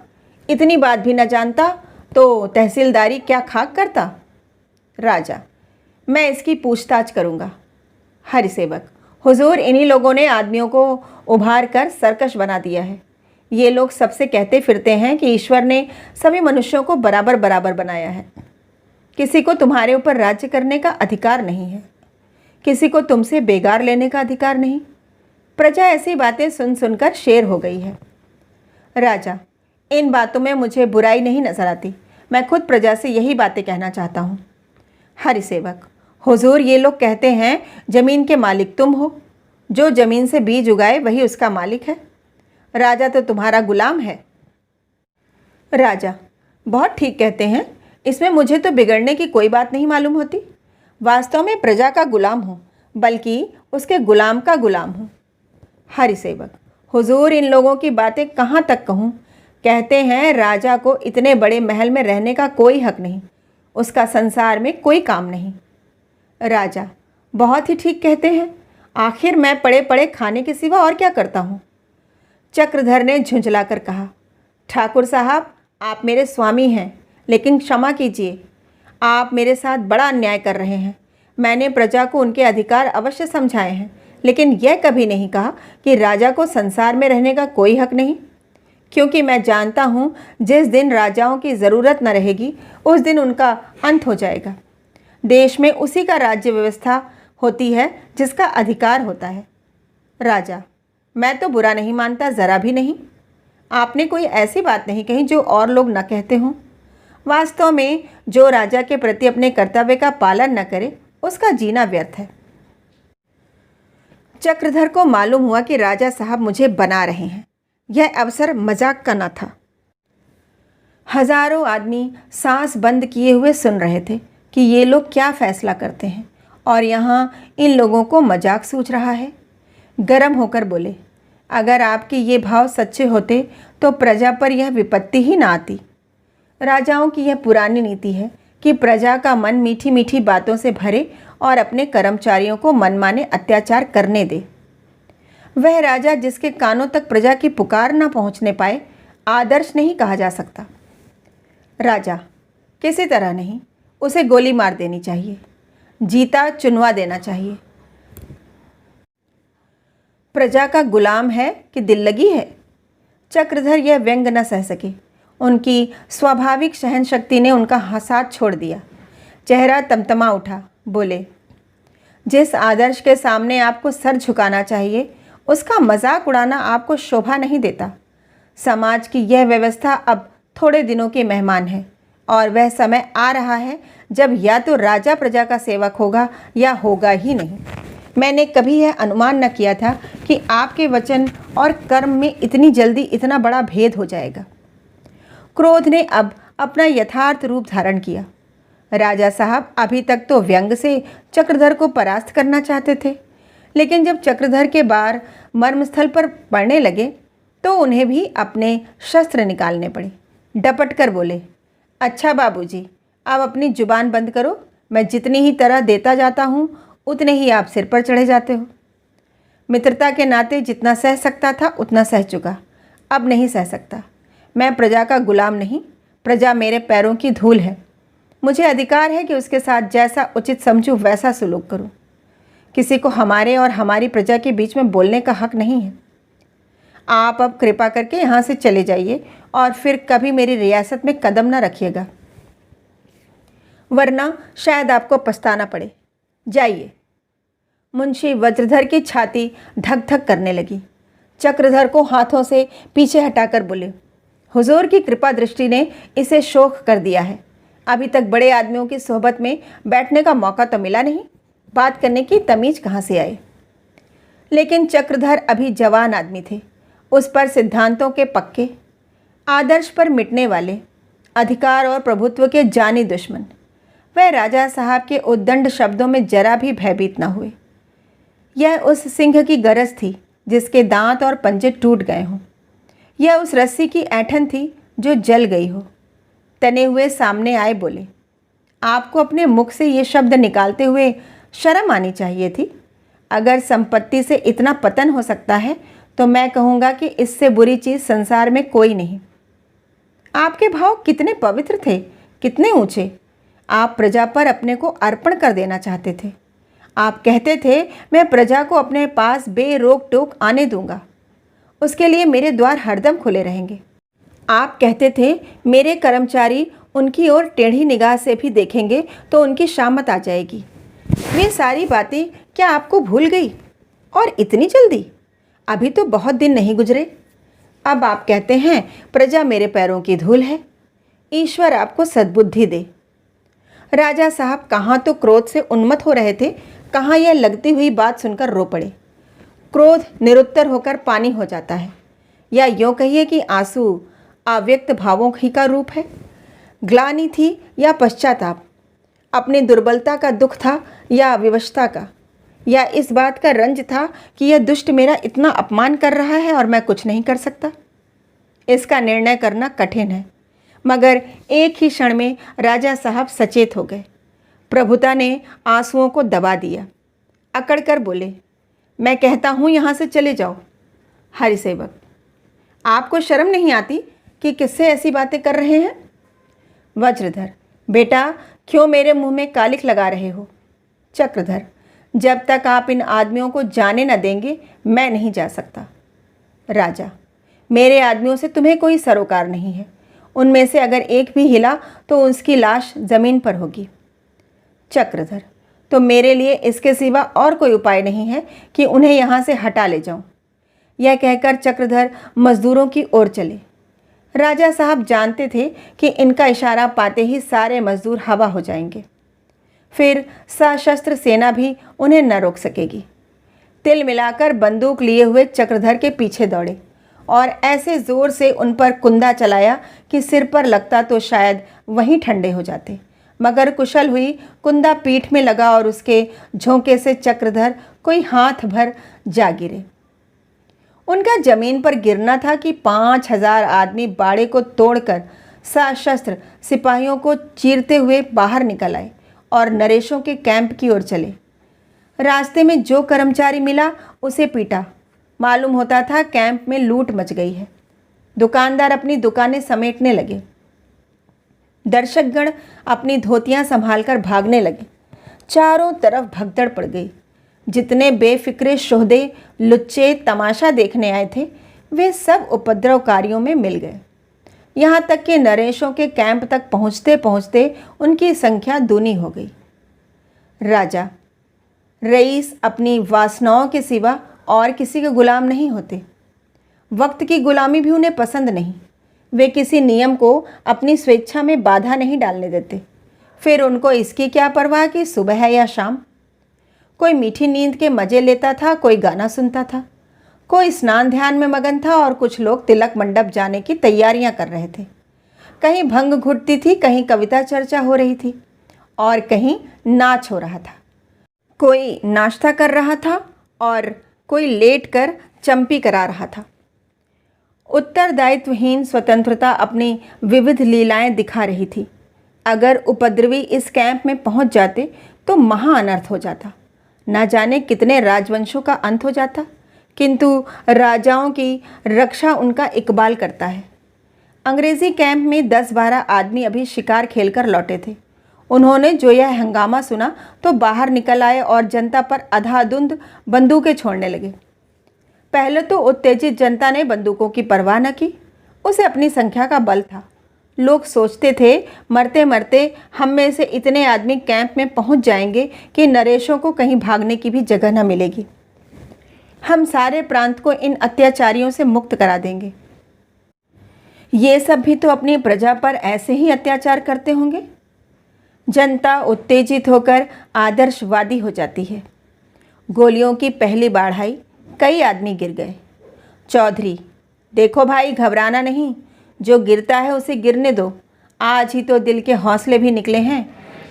Speaker 1: इतनी बात भी न जानता तो तहसीलदारी क्या खाक करता? राजा, मैं इसकी पूछताछ करूँगा। हरिसेवक, हुजूर, इन्हीं लोगों ने आदमियों को उभार कर सरकश बना दिया है। ये लोग सबसे कहते फिरते हैं कि ईश्वर ने सभी मनुष्यों को बराबर बराबर बनाया है। किसी को तुम्हारे ऊपर राज्य करने का अधिकार नहीं है, किसी को तुमसे बेगार लेने का अधिकार नहीं। प्रजा ऐसी बातें सुन सुनकर शेर हो गई है। राजा, इन बातों में मुझे बुराई नहीं नजर आती। मैं खुद प्रजा से यही बातें कहना चाहता हूँ। हरिसेवक, हुजूर, ये लोग कहते हैं जमीन के मालिक तुम हो। जो जमीन से बीज उगाए वही उसका मालिक है। राजा तो तुम्हारा गुलाम है। राजा, बहुत ठीक कहते हैं। इसमें मुझे तो बिगड़ने की कोई बात नहीं मालूम होती। वास्तव में प्रजा का गुलाम हूँ, बल्कि उसके गुलाम का गुलाम हूँ। हरिसेवक, हुजूर, इन लोगों की बातें कहाँ तक कहूँ? कहते हैं राजा को इतने बड़े महल में रहने का कोई हक नहीं, उसका संसार में कोई काम नहीं। राजा, बहुत ही ठीक कहते हैं। आखिर मैं पड़े पड़े खाने के सिवा और क्या करता हूँ? चक्रधर ने झुंझलाकर कहा, ठाकुर साहब, आप मेरे स्वामी हैं, लेकिन क्षमा कीजिए, आप मेरे साथ बड़ा अन्याय कर रहे हैं। मैंने प्रजा को उनके अधिकार अवश्य समझाए हैं, लेकिन यह कभी नहीं कहा कि राजा को संसार में रहने का कोई हक नहीं, क्योंकि मैं जानता हूँ जिस दिन राजाओं की ज़रूरत न रहेगी उस दिन उनका अंत हो जाएगा। देश में उसी का राज्य व्यवस्था होती है जिसका अधिकार होता है। राजा, मैं तो बुरा नहीं मानता, ज़रा भी नहीं। आपने कोई ऐसी बात नहीं कही जो और लोग न कहते हों। वास्तव में जो राजा के प्रति अपने कर्तव्य का पालन न करे उसका जीना व्यर्थ है। चक्रधर को मालूम हुआ कि राजा साहब मुझे बना रहे हैं। यह अवसर मजाक का न था। हजारों आदमी सांस बंद किए हुए सुन रहे थे कि ये लोग क्या फैसला करते हैं, और यहाँ इन लोगों को मजाक सूझ रहा है। गरम होकर बोले, अगर आपके ये भाव सच्चे होते तो प्रजा पर यह विपत्ति ही ना आती। राजाओं की यह पुरानी नीति है कि प्रजा का मन मीठी मीठी बातों से भरे और अपने कर्मचारियों को मनमाने अत्याचार करने दे। वह राजा जिसके कानों तक प्रजा की पुकार न पहुंचने पाए, आदर्श नहीं कहा जा सकता। राजा, किसी तरह नहीं, उसे गोली मार देनी चाहिए, जीता चुनवा देना चाहिए। प्रजा का गुलाम है कि दिल लगी है? चक्रधर यह व्यंग न सह सके। उनकी स्वाभाविक सहन शक्ति ने उनका साथ छोड़ दिया। चेहरा तमतमा उठा। बोले, जिस आदर्श के सामने आपको सर झुकाना चाहिए उसका मजाक उड़ाना आपको शोभा नहीं देता। समाज की यह व्यवस्था अब थोड़े दिनों के मेहमान है और वह समय आ रहा है जब या तो राजा प्रजा का सेवक होगा या होगा ही नहीं। मैंने कभी यह अनुमान न किया था कि आपके वचन और कर्म में इतनी जल्दी इतना बड़ा भेद हो जाएगा। क्रोध ने अब अपना यथार्थ रूप धारण किया। राजा साहब अभी तक तो व्यंग से चक्रधर को परास्त करना चाहते थे, लेकिन जब चक्रधर के बार मर्मस्थल पर पड़ने लगे तो उन्हें भी अपने शस्त्र निकालने पड़े। डपट कर बोले, अच्छा बाबूजी, अब अपनी जुबान बंद करो। मैं जितनी ही तरह देता जाता हूँ उतने ही आप सिर पर चढ़े जाते हो। मित्रता के नाते जितना सह सकता था उतना सह चुका, अब नहीं सह सकता। मैं प्रजा का गुलाम नहीं, प्रजा मेरे पैरों की धूल है। मुझे अधिकार है कि उसके साथ जैसा उचित समझूं वैसा सुलूक करूं। किसी को हमारे और हमारी प्रजा के बीच में बोलने का हक नहीं है। आप अब कृपा करके यहाँ से चले जाइए और फिर कभी मेरी रियासत में कदम न रखिएगा, वरना शायद आपको पछताना पड़े। जाइए। मुंशी वज्रधर की छाती धक धक करने लगी। चक्रधर को हाथों से पीछे हटाकर बोले, हुजूर की कृपा दृष्टि ने इसे शोक कर दिया है। अभी तक बड़े आदमियों की सोहबत में बैठने का मौका तो मिला नहीं, बात करने की तमीज कहाँ से आए। लेकिन चक्रधर अभी जवान आदमी थे, उस पर सिद्धांतों के पक्के, आदर्श पर मिटने वाले, अधिकार और प्रभुत्व के जानी दुश्मन। वह राजा साहब के उद्दंड शब्दों में जरा भी भयभीत न हुए। यह उस सिंह की गरज थी जिसके दांत और पंजे टूट गए हों। यह उस रस्सी की ऐंठन थी जो जल गई हो। तने हुए सामने आए बोले, आपको अपने मुख से ये शब्द निकालते हुए शर्म आनी चाहिए थी। अगर संपत्ति से इतना पतन हो सकता है तो मैं कहूँगा कि इससे बुरी चीज़ संसार में कोई नहीं। आपके भाव कितने पवित्र थे, कितने ऊंचे। आप प्रजा पर अपने को अर्पण कर देना चाहते थे। आप कहते थे, मैं प्रजा को अपने पास बेरोक टोक आने दूंगा, उसके लिए मेरे द्वार हरदम खुले रहेंगे। आप कहते थे, मेरे कर्मचारी उनकी ओर टेढ़ी निगाह से भी देखेंगे तो उनकी शामत आ जाएगी। वे सारी बातें क्या आपको भूल गई? और इतनी जल्दी? अभी तो बहुत दिन नहीं गुजरे। अब आप कहते हैं, प्रजा मेरे पैरों की धूल है। ईश्वर आपको सद्बुद्धि दे। राजा साहब कहाँ तो क्रोध से उन्मत्त हो रहे थे, कहाँ यह लगती हुई बात सुनकर रो पड़े। क्रोध निरुत्तर होकर पानी हो जाता है, या यूँ कहिए कि आंसू अव्यक्त भावों ही का रूप है। ग्लानि थी या पश्चाताप, अपनी दुर्बलता का दुख था या विवशता का, या इस बात का रंज था कि यह दुष्ट मेरा इतना अपमान कर रहा है और मैं कुछ नहीं कर सकता। इसका निर्णय करना कठिन है, मगर एक ही क्षण में राजा साहब सचेत हो गए। प्रभुता ने आंसुओं को दबा दिया। अकड़ कर बोले, मैं कहता हूँ यहाँ से चले जाओ। हरिसेवक, आपको शर्म नहीं आती कि किससे ऐसी बातें कर रहे हैं? वज्रधर, बेटा क्यों मेरे मुंह में कालिख लगा रहे हो? चक्रधर, जब तक आप इन आदमियों को जाने न देंगे मैं नहीं जा सकता। राजा, मेरे आदमियों से तुम्हें कोई सरोकार नहीं है। उनमें से अगर एक भी हिला तो उसकी लाश जमीन पर होगी। चक्रधर, तो मेरे लिए इसके सिवा और कोई उपाय नहीं है कि उन्हें यहाँ से हटा ले जाऊं। यह कहकर चक्रधर मजदूरों की ओर चले। राजा साहब जानते थे कि इनका इशारा पाते ही सारे मजदूर हवा हो जाएंगे, फिर सशस्त्र सेना भी उन्हें न रोक सकेगी। तिल मिलाकर बंदूक लिए हुए चक्रधर के पीछे दौड़े और ऐसे जोर से उन पर कुंदा चलाया कि सिर पर लगता तो शायद वहीं ठंडे हो जाते, मगर कुशल हुई कुंदा पीठ में लगा और उसके झोंके से चक्रधर कोई हाथ भर जा गिरे। उनका जमीन पर गिरना था कि 5000 आदमी बाड़े को तोड़कर सशस्त्र सिपाहियों को चीरते हुए बाहर निकल आए और नरेशों के कैंप की ओर चले। रास्ते में जो कर्मचारी मिला उसे पीटा। मालूम होता था कैंप में लूट मच गई है। दुकानदार अपनी दुकानें समेटने लगे। दर्शकगण अपनी धोतियां संभालकर भागने लगे। चारों तरफ भगदड़ पड़ गई। जितने बेफिक्रे शोहदे लुच्चे तमाशा देखने आए थे वे सब उपद्रवकारियों में मिल गए। यहाँ तक कि नरेशों के कैंप तक पहुँचते पहुँचते उनकी संख्या दूनी हो गई। राजा, रईस अपनी वासनाओं के सिवा और किसी के गुलाम नहीं होते। वक्त की गुलामी भी उन्हें पसंद नहीं। वे किसी नियम को अपनी स्वेच्छा में बाधा नहीं डालने देते। फिर उनको इसकी क्या परवाह कि सुबह है या शाम। कोई मीठी नींद के मजे लेता था, कोई गाना सुनता था, कोई स्नान ध्यान में मगन था और कुछ लोग तिलक मंडप जाने की तैयारियां कर रहे थे। कहीं भंग घुटती थी, कहीं कविता चर्चा हो रही थी और कहीं नाच हो रहा था। कोई नाश्ता कर रहा था और कोई लेट कर चंपी करा रहा था। उत्तरदायित्वहीन स्वतंत्रता अपनी विविध लीलाएं दिखा रही थी। अगर उपद्रवी इस कैंप में पहुंच जाते तो महा अनर्थ हो जाता। न जाने कितने राजवंशों का अंत हो जाता, किंतु राजाओं की रक्षा उनका इकबाल करता है। अंग्रेजी कैंप में 10-12 आदमी अभी शिकार खेलकर लौटे थे। उन्होंने जो यह हंगामा सुना तो बाहर निकल आए और जनता पर अंधाधुंध बंदूकें छोड़ने लगे। पहले तो उत्तेजित जनता ने बंदूकों की परवाह न की। उसे अपनी संख्या का बल था। लोग सोचते थे मरते मरते हम में से इतने आदमी कैंप में पहुंच जाएंगे कि नरेशों को कहीं भागने की भी जगह न मिलेगी। हम सारे प्रांत को इन अत्याचारियों से मुक्त करा देंगे। ये सब भी तो अपनी प्रजा पर ऐसे ही अत्याचार करते होंगे। जनता उत्तेजित होकर आदर्शवादी हो जाती है। गोलियों की पहली बाढ़ाई, कई आदमी गिर गए। चौधरी, देखो भाई, घबराना नहीं, जो गिरता है उसे गिरने दो। आज ही तो दिल के हौसले भी निकले हैं।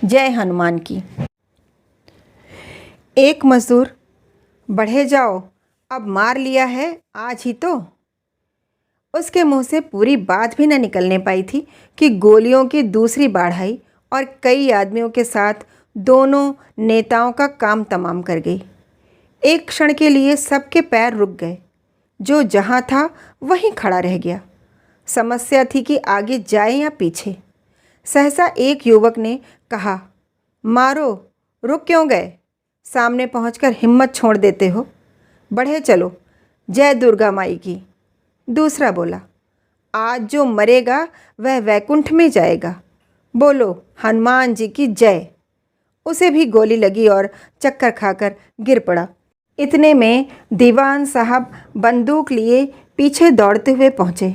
Speaker 1: जय हनुमान की। एक मजदूर, बढ़े जाओ, अब मार लिया है आज ही तो। उसके मुंह से पूरी बात भी न निकलने पाई थी कि गोलियों की दूसरी बाढ़ आई और कई आदमियों के साथ दोनों नेताओं का काम तमाम कर गई। एक क्षण के लिए सबके पैर रुक गए। जो जहाँ था वहीं खड़ा रह गया। समस्या थी कि आगे जाए या पीछे। सहसा एक युवक ने कहा, मारो, रुक क्यों गए? सामने पहुंचकर हिम्मत छोड़ देते हो। बढ़े चलो, जय दुर्गा माई की। दूसरा बोला, आज जो मरेगा वह वैकुंठ में जाएगा। बोलो हनुमान जी की जय। उसे भी गोली लगी और चक्कर खाकर गिर पड़ा। इतने में दीवान साहब बंदूक लिए पीछे दौड़ते हुए पहुँचे।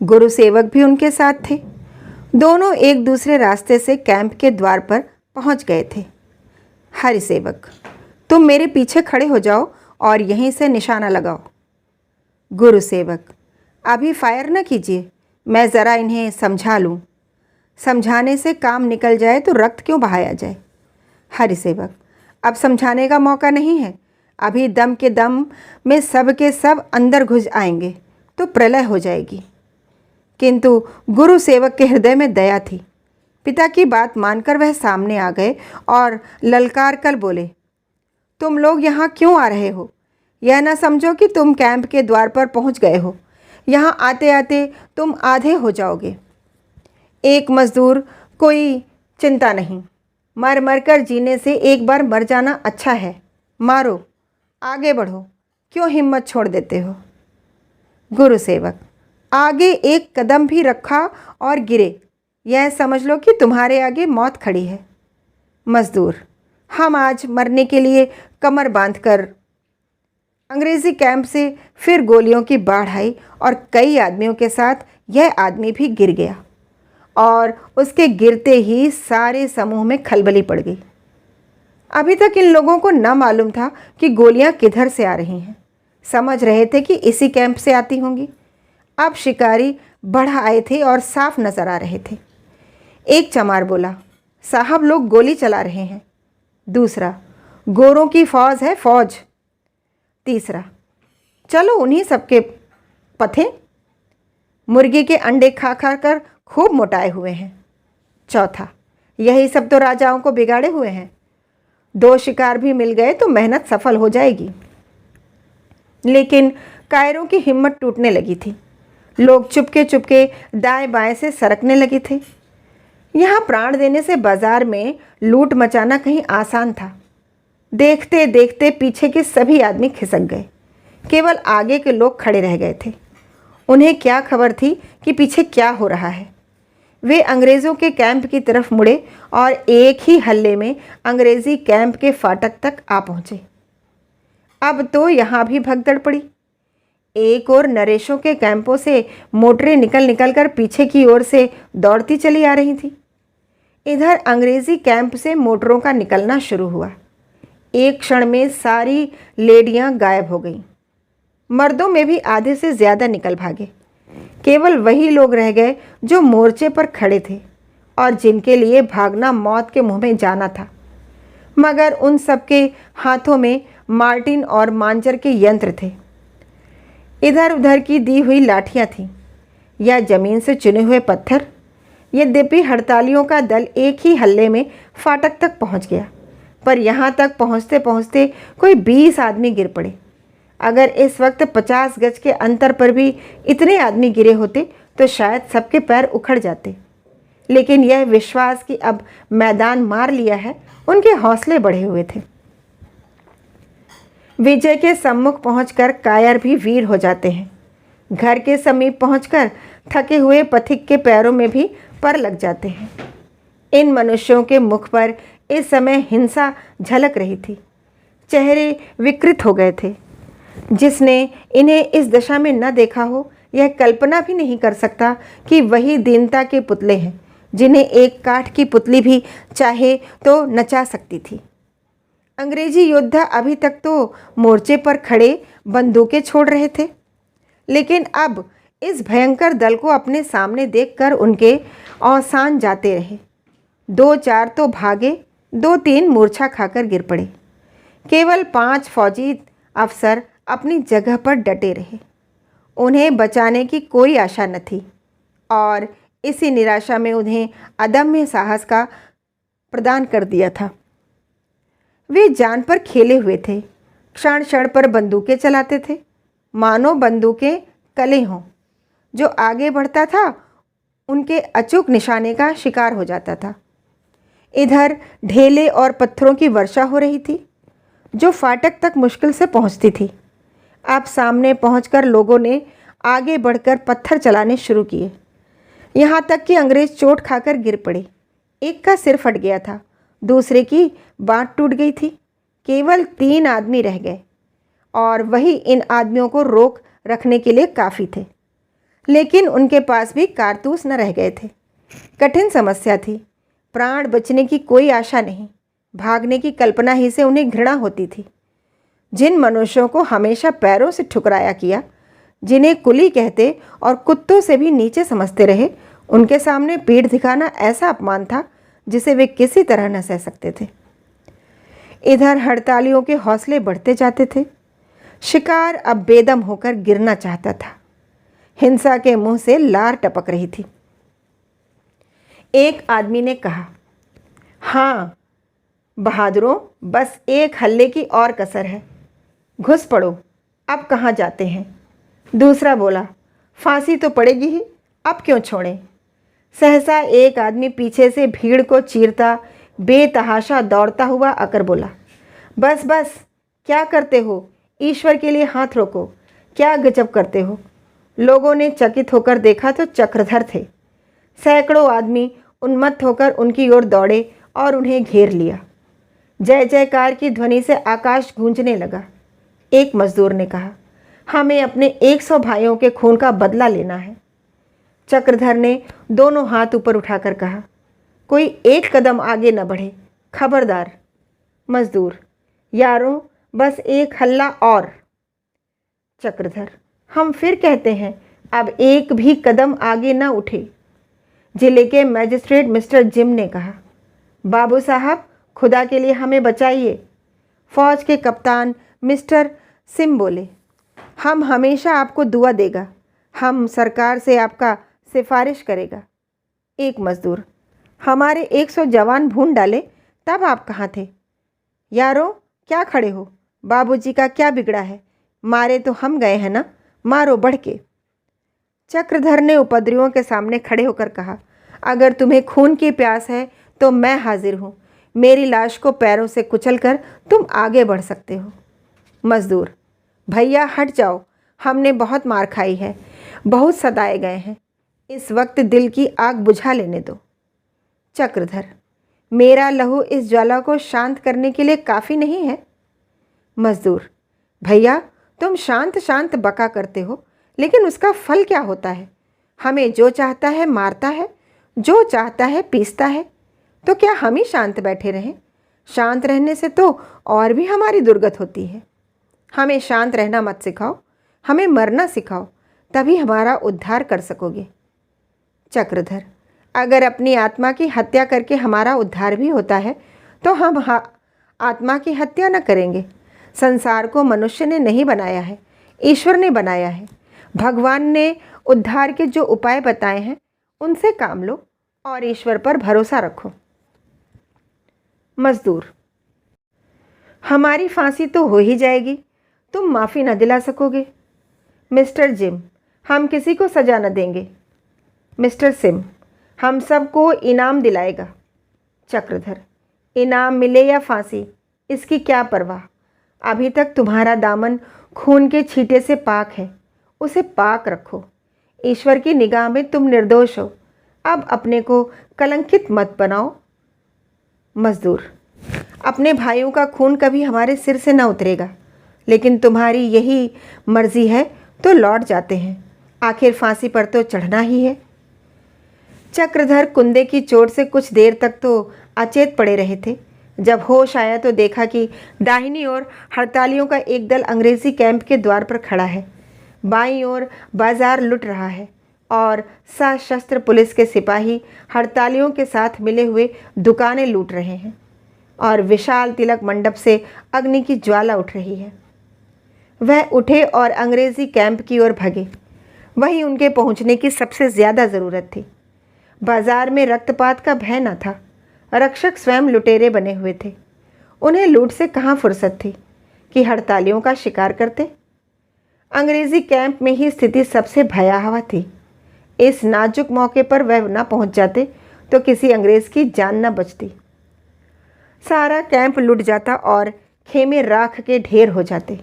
Speaker 1: गुरु सेवक भी उनके साथ थे। दोनों एक दूसरे रास्ते से कैंप के द्वार पर पहुँच गए थे। हरि सेवक, तुम मेरे पीछे खड़े हो जाओ और यहीं से निशाना लगाओ। गुरु सेवक, अभी फायर न कीजिए, मैं ज़रा इन्हें समझा लूँ। समझाने से काम निकल जाए तो रक्त क्यों बहाया जाए। हरि सेवक, अब समझाने का मौका नहीं है। अभी दम के दम में सब के सब अंदर घुस आएंगे तो प्रलय हो जाएगी। किंतु गुरु सेवक के हृदय में दया थी। पिता की बात मानकर वह सामने आ गए और ललकार कर बोले, तुम लोग यहाँ क्यों आ रहे हो? यह ना समझो कि तुम कैंप के द्वार पर पहुँच गए हो। यहाँ आते आते तुम आधे हो जाओगे। एक मजदूर, कोई चिंता नहीं, मर मर कर जीने से एक बार मर जाना अच्छा है। मारो, आगे बढ़ो, क्यों हिम्मत छोड़ देते हो? गुरु सेवक, आगे एक कदम भी रखा और गिरे, यह समझ लो कि तुम्हारे आगे मौत खड़ी है। मजदूर, हम आज मरने के लिए कमर बांधकर। अंग्रेज़ी कैंप से फिर गोलियों की बाढ़ आई और कई आदमियों के साथ यह आदमी भी गिर गया और उसके गिरते ही सारे समूह में खलबली पड़ गई। अभी तक इन लोगों को न मालूम था कि गोलियां किधर से आ रही हैं। समझ रहे थे कि इसी कैंप से आती होंगी। अब शिकारी बढ़ आए थे और साफ नजर आ रहे थे। एक चमार बोला, साहब लोग गोली चला रहे हैं। दूसरा, गोरों की फौज है, फौज। तीसरा, चलो उन्हीं सबके पथे, मुर्गी के अंडे खा खा कर खूब मोटाए हुए हैं। चौथा, यही सब तो राजाओं को बिगाड़े हुए हैं। 2 शिकार भी मिल गए तो मेहनत सफल हो जाएगी। लेकिन कायरों की हिम्मत टूटने लगी थी। लोग चुपके चुपके दाएं बाएं से सरकने लगे थे। यहाँ प्राण देने से बाजार में लूट मचाना कहीं आसान था। देखते देखते पीछे के सभी आदमी खिसक गए। केवल आगे के लोग खड़े रह गए थे। उन्हें क्या खबर थी कि पीछे क्या हो रहा है। वे अंग्रेज़ों के कैंप की तरफ मुड़े और एक ही हल्ले में अंग्रेज़ी कैंप के फाटक तक आ पहुँचे। अब तो यहाँ भी भगदड़ पड़ी। एक और नरेशों के कैंपों से मोटरें निकल निकल कर पीछे की ओर से दौड़ती चली आ रही थी। इधर अंग्रेजी कैंप से मोटरों का निकलना शुरू हुआ। एक क्षण में सारी लेडियां गायब हो गईं। मर्दों में भी आधे से ज़्यादा निकल भागे। केवल वही लोग रह गए जो मोर्चे पर खड़े थे और जिनके लिए भागना मौत के मुंह में जाना था। मगर उन सबके हाथों में मार्टिन और मांजर के यंत्र थे। इधर उधर की दी हुई लाठियां थीं या जमीन से चुने हुए पत्थर। यद्यपि हड़तालियों का दल एक ही हल्ले में फाटक तक पहुंच गया, पर यहाँ तक पहुँचते पहुँचते कोई 20 आदमी गिर पड़े। अगर इस वक्त 50 गज के अंतर पर भी इतने आदमी गिरे होते तो शायद सबके पैर उखड़ जाते। लेकिन यह विश्वास कि अब मैदान मार लिया है, उनके हौसले बढ़े हुए थे। विजय के सम्मुख पहुंचकर कायर भी वीर हो जाते हैं। घर के समीप पहुंचकर थके हुए पथिक के पैरों में भी पर लग जाते हैं। इन मनुष्यों के मुख पर इस समय हिंसा झलक रही थी। चेहरे विकृत हो गए थे। जिसने इन्हें इस दशा में न देखा हो, यह कल्पना भी नहीं कर सकता कि वही दीनता के पुतले हैं जिन्हें एक काठ की पुतली भी चाहे तो नचा सकती थी। अंग्रेजी योद्धा अभी तक तो मोर्चे पर खड़े बंदूकें छोड़ रहे थे, लेकिन अब इस भयंकर दल को अपने सामने देखकर उनके औसान जाते रहे। 2-4 तो भागे, 2-3 मूर्छा खाकर गिर पड़े। केवल 5 फौजी अफसर अपनी जगह पर डटे रहे। उन्हें बचाने की कोई आशा न थी और इसी निराशा में उन्हें अदम्य साहस का प्रदान कर दिया था। वे जान पर खेले हुए थे। क्षण क्षण पर बंदूकें चलाते थे, मानो बंदूकें कले हों। जो आगे बढ़ता था उनके अचूक निशाने का शिकार हो जाता था। इधर ढेले और पत्थरों की वर्षा हो रही थी जो फाटक तक मुश्किल से पहुंचती थी। अब सामने पहुंचकर लोगों ने आगे बढ़कर पत्थर चलाने शुरू किए, यहाँ तक कि अंग्रेज चोट खाकर गिर पड़े। एक का सिर फट गया था, दूसरे की बाँह टूट गई थी। केवल 3 आदमी रह गए और वही इन आदमियों को रोक रखने के लिए काफ़ी थे। लेकिन उनके पास भी कारतूस न रह गए थे। कठिन समस्या थी। प्राण बचने की कोई आशा नहीं। भागने की कल्पना ही से उन्हें घृणा होती थी। जिन मनुष्यों को हमेशा पैरों से ठुकराया किया, जिन्हें कुली कहते और कुत्तों से भी नीचे समझते रहे, उनके सामने पीठ दिखाना ऐसा अपमान था जिसे वे किसी तरह न सह सकते थे। इधर हड़तालियों के हौसले बढ़ते जाते थे। शिकार अब बेदम होकर गिरना चाहता था। हिंसा के मुंह से लार टपक रही थी। एक आदमी ने कहा, हाँ बहादुरों, बस एक हल्ले की और कसर है, घुस पड़ो, अब कहाँ जाते हैं। दूसरा बोला, फांसी तो पड़ेगी ही, अब क्यों छोड़ें। सहसा एक आदमी पीछे से भीड़ को चीरता बेतहाशा दौड़ता हुआ आकर बोला, बस बस, क्या करते हो, ईश्वर के लिए हाथ रोको, क्या गजब करते हो। लोगों ने चकित होकर देखा तो चक्रधर थे। सैकड़ों आदमी उन्मत्त होकर उनकी ओर दौड़े और उन्हें घेर लिया। जय जयकार की ध्वनि से आकाश गूंजने लगा। एक मजदूर ने कहा, हमें अपने 100 भाइयों के खून का बदला लेना है। चक्रधर ने दोनों हाथ ऊपर उठाकर कहा, कोई एक कदम आगे न बढ़े, खबरदार। मजदूर, यारों, बस एक हल्ला और। चक्रधर, हम फिर कहते हैं, अब एक भी कदम आगे न उठे। जिले के मजिस्ट्रेट मिस्टर जिम ने कहा, बाबू साहब, खुदा के लिए हमें बचाइए। फौज के कप्तान मिस्टर सिम बोले, हम हमेशा आपको दुआ देगा, हम सरकार से आपका सिफारिश करेगा। एक मजदूर, हमारे 100 जवान भून डाले तब आप कहाँ थे। यारों, क्या खड़े हो, बाबूजी का क्या बिगड़ा है, मारे तो हम गए हैं ना, मारो बढ़ के। चक्रधर ने उपद्रवियों के सामने खड़े होकर कहा, अगर तुम्हें खून की प्यास है तो मैं हाजिर हूँ। मेरी लाश को पैरों से कुचलकर तुम आगे बढ़ सकते हो। मजदूर, भैया हट जाओ, हमने बहुत मार खाई है, बहुत सताए गए हैं, इस वक्त दिल की आग बुझा लेने दो। चक्रधर, मेरा लहू इस ज्वाला को शांत करने के लिए काफ़ी नहीं है। मजदूर, भैया तुम शांत शांत बका करते हो, लेकिन उसका फल क्या होता है? हमें जो चाहता है मारता है, जो चाहता है पीसता है। तो क्या हम ही शांत बैठे रहें? शांत रहने से तो और भी हमारी दुर्गत होती है। हमें शांत रहना मत सिखाओ, हमें मरना सिखाओ, तभी हमारा उद्धार कर सकोगे। चक्रधर, अगर अपनी आत्मा की हत्या करके हमारा उद्धार भी होता है तो हम आत्मा की हत्या न करेंगे। संसार को मनुष्य ने नहीं बनाया है, ईश्वर ने बनाया है। भगवान ने उद्धार के जो उपाय बताए हैं उनसे काम लो और ईश्वर पर भरोसा रखो। मजदूर, हमारी फांसी तो हो ही जाएगी, तुम माफ़ी न दिला सकोगे। मिस्टर जिम, हम किसी को सजा न देंगे। मिस्टर सिम, हम सबको इनाम दिलाएगा। चक्रधर, इनाम मिले या फांसी, इसकी क्या परवाह। अभी तक तुम्हारा दामन खून के छींटे से पाक है, उसे पाक रखो। ईश्वर की निगाह में तुम निर्दोष हो, अब अपने को कलंकित मत बनाओ। मजदूर, अपने भाइयों का खून कभी हमारे सिर से न उतरेगा, लेकिन तुम्हारी यही मर्जी है तो लौट जाते हैं। आखिर फांसी पर तो चढ़ना ही है। चक्रधर कुंदे की चोट से कुछ देर तक तो अचेत पड़े रहे थे। जब होश आया तो देखा कि दाहिनी ओर हड़तालियों का एक दल अंग्रेजी कैंप के द्वार पर खड़ा है। बाईं ओर बाजार लुट रहा है और सशस्त्र पुलिस के सिपाही हड़तालियों के साथ मिले हुए दुकानें लूट रहे हैं और विशाल तिलक मंडप से अग्नि की ज्वाला उठ रही है। वह उठे और अंग्रेजी कैंप की ओर भगे। वहीं उनके पहुंचने की सबसे ज़्यादा ज़रूरत थी। बाजार में रक्तपात का भय न था। रक्षक स्वयं लुटेरे बने हुए थे। उन्हें लूट से कहाँ फुर्सत थी कि हड़तालियों का शिकार करते। अंग्रेजी कैंप में ही स्थिति सबसे भयावह थी। इस नाजुक मौके पर वह न पहुंच जाते तो किसी अंग्रेज की जान न बचती। सारा कैंप लुट जाता और खेमे राख के ढेर हो जाते।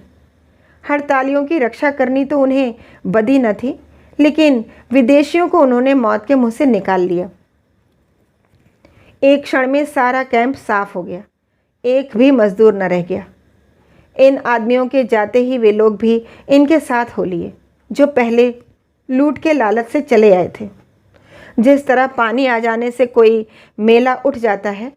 Speaker 1: हड़तालियों की रक्षा करनी तो उन्हें बदी न थी, लेकिन विदेशियों को उन्होंने मौत के मुंह से निकाल लिया। एक क्षण में सारा कैंप साफ हो गया, एक भी मजदूर न रह गया। इन आदमियों के जाते ही वे लोग भी इनके साथ हो लिए जो पहले लूट के लालच से चले आए थे। जिस तरह पानी आ जाने से कोई मेला उठ जाता है,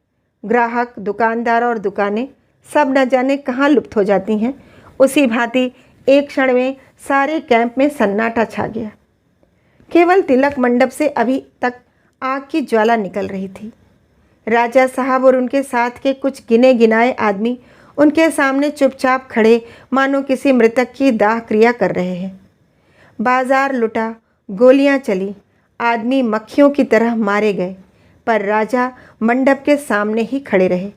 Speaker 1: ग्राहक, दुकानदार और दुकानें सब न जाने कहाँ लुप्त हो जाती हैं, उसी भांति एक क्षण में सारे कैंप में सन्नाटा छा गया। केवल तिलक मंडप से अभी तक आग की ज्वाला निकल रही थी। राजा साहब और उनके साथ के कुछ गिने गिनाए आदमी उनके सामने चुपचाप खड़े मानो किसी मृतक की दाह क्रिया कर रहे हैं। बाजार लुटा, गोलियां चली, आदमी मक्खियों की तरह मारे गए, पर राजा मंडप के सामने ही खड़े रहे।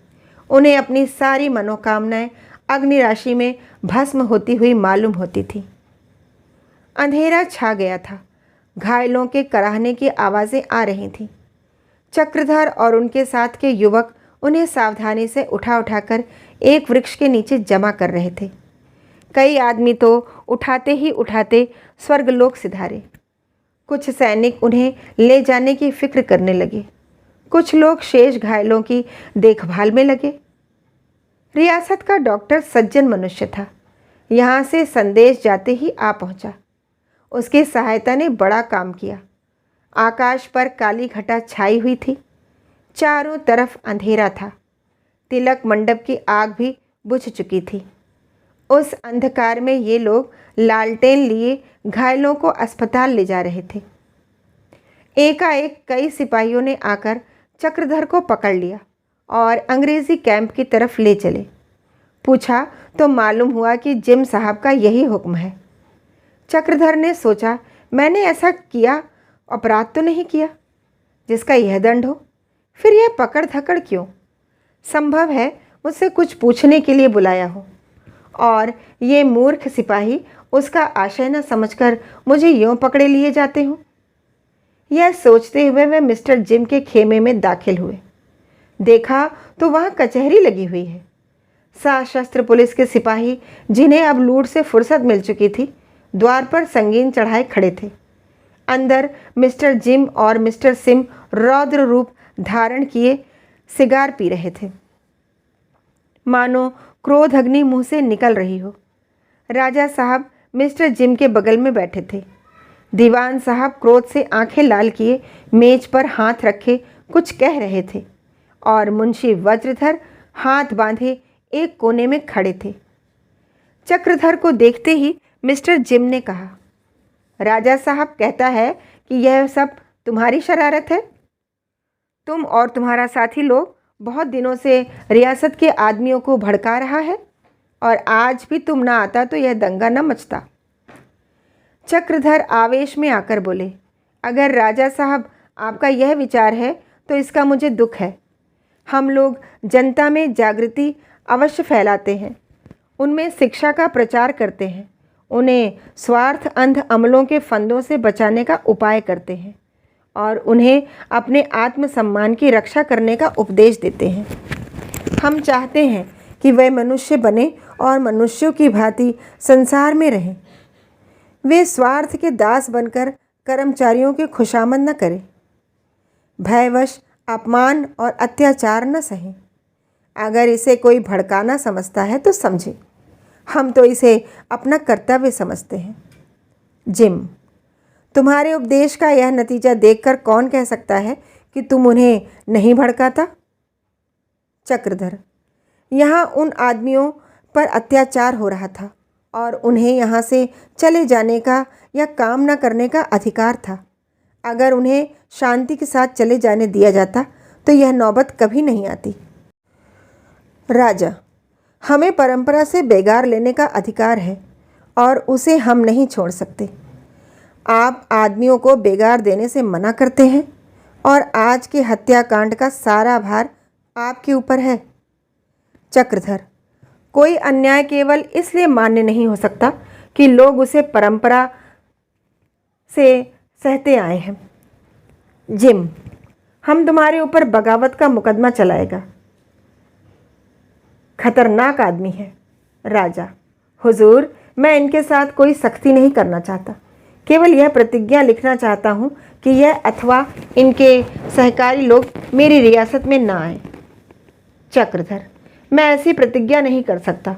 Speaker 1: उन्हें अपनी सारी मनोकामनाएं अग्नि राशि में भस्म होती हुई मालूम होती थी। अंधेरा छा गया था। घायलों के कराहने की आवाज़ें आ रही थीं। चक्रधर और उनके साथ के युवक उन्हें सावधानी से उठा उठाकर एक वृक्ष के नीचे जमा कर रहे थे। कई आदमी तो उठाते ही उठाते स्वर्गलोक सिधारे। कुछ सैनिक उन्हें ले जाने की फिक्र करने लगे। कुछ लोग शेष घायलों की देखभाल में लगे। रियासत का डॉक्टर सज्जन मनुष्य था। यहाँ से संदेश जाते ही आ पहुँचा। उसकी सहायता ने बड़ा काम किया। आकाश पर काली घटा छाई हुई थी। चारों तरफ अंधेरा था। तिलक मंडप की आग भी बुझ चुकी थी। उस अंधकार में ये लोग लालटेन लिए घायलों को अस्पताल ले जा रहे थे। एकाएक कई सिपाहियों ने आकर चक्रधर को पकड़ लिया और अंग्रेजी कैंप की तरफ ले चले। पूछा तो मालूम हुआ कि जिम साहब का यही हुक्म है। चक्रधर ने सोचा, मैंने ऐसा किया, अपराध तो नहीं किया जिसका यह दंड हो, फिर यह पकड़ धकड़ क्यों? संभव है मुझसे कुछ पूछने के लिए बुलाया हो और ये मूर्ख सिपाही उसका आशय न समझकर मुझे यूँ पकड़े लिए जाते हों। यह सोचते हुए वे मिस्टर जिम के खेमे में दाखिल हुए। देखा तो वहाँ कचहरी लगी हुई है। सशस्त्र पुलिस के सिपाही, जिन्हें अब लूट से फुर्सत मिल चुकी थी, द्वार पर संगीन चढ़ाए खड़े थे। अंदर मिस्टर जिम और मिस्टर सिम रौद्र रूप धारण किए सिगार पी रहे थे, मानो क्रोध अग्नि मुंह से निकल रही हो। राजा साहब मिस्टर जिम के बगल में बैठे थे। दीवान साहब क्रोध से आंखें लाल किए मेज पर हाथ रखे कुछ कह रहे थे और मुंशी वज्रधर हाथ बांधे एक कोने में खड़े थे। चक्रधर को देखते ही मिस्टर जिम ने कहा, राजा साहब कहता है कि यह सब तुम्हारी शरारत है। तुम और तुम्हारा साथी लोग बहुत दिनों से रियासत के आदमियों को भड़का रहा है और आज भी तुम ना आता तो यह दंगा न मचता। चक्रधर आवेश में आकर बोले, अगर राजा साहब आपका यह विचार है तो इसका मुझे दुख है। हम लोग जनता में जागृति अवश्य फैलाते हैं, उनमें शिक्षा का प्रचार करते हैं, उन्हें स्वार्थ अंध अमलों के फंदों से बचाने का उपाय करते हैं और उन्हें अपने आत्मसम्मान की रक्षा करने का उपदेश देते हैं। हम चाहते हैं कि वे मनुष्य बने और मनुष्यों की भांति संसार में रहें। वे स्वार्थ के दास बनकर कर्मचारियों की खुशामद न करें, भयवश अपमान और अत्याचार न सहें। अगर इसे कोई भड़काना समझता है तो समझे, हम तो इसे अपना कर्तव्य समझते हैं। जिम, तुम्हारे उपदेश का यह नतीजा देखकर कौन कह सकता है कि तुम उन्हें नहीं भड़काता? चक्रधर, यहाँ उन आदमियों पर अत्याचार हो रहा था और उन्हें यहाँ से चले जाने का या काम न करने का अधिकार था। अगर उन्हें शांति के साथ चले जाने दिया जाता तो यह नौबत कभी नहीं आती। राजा, हमें परंपरा से बेगार लेने का अधिकार है और उसे हम नहीं छोड़ सकते। आप आदमियों को बेगार देने से मना करते हैं और आज के हत्याकांड का सारा भार आपके ऊपर है। चक्रधर, कोई अन्याय केवल इसलिए मान्य नहीं हो सकता कि लोग उसे परंपरा से सहते आए हैं। जिम, हम तुम्हारे ऊपर बगावत का मुकदमा चलाएगा। खतरनाक आदमी है। राजा, हुजूर, मैं इनके साथ कोई सख्ती नहीं करना चाहता, केवल यह प्रतिज्ञा लिखना चाहता हूँ कि यह अथवा इनके सहकारी लोग मेरी रियासत में ना आए। चक्रधर, मैं ऐसी प्रतिज्ञा नहीं कर सकता।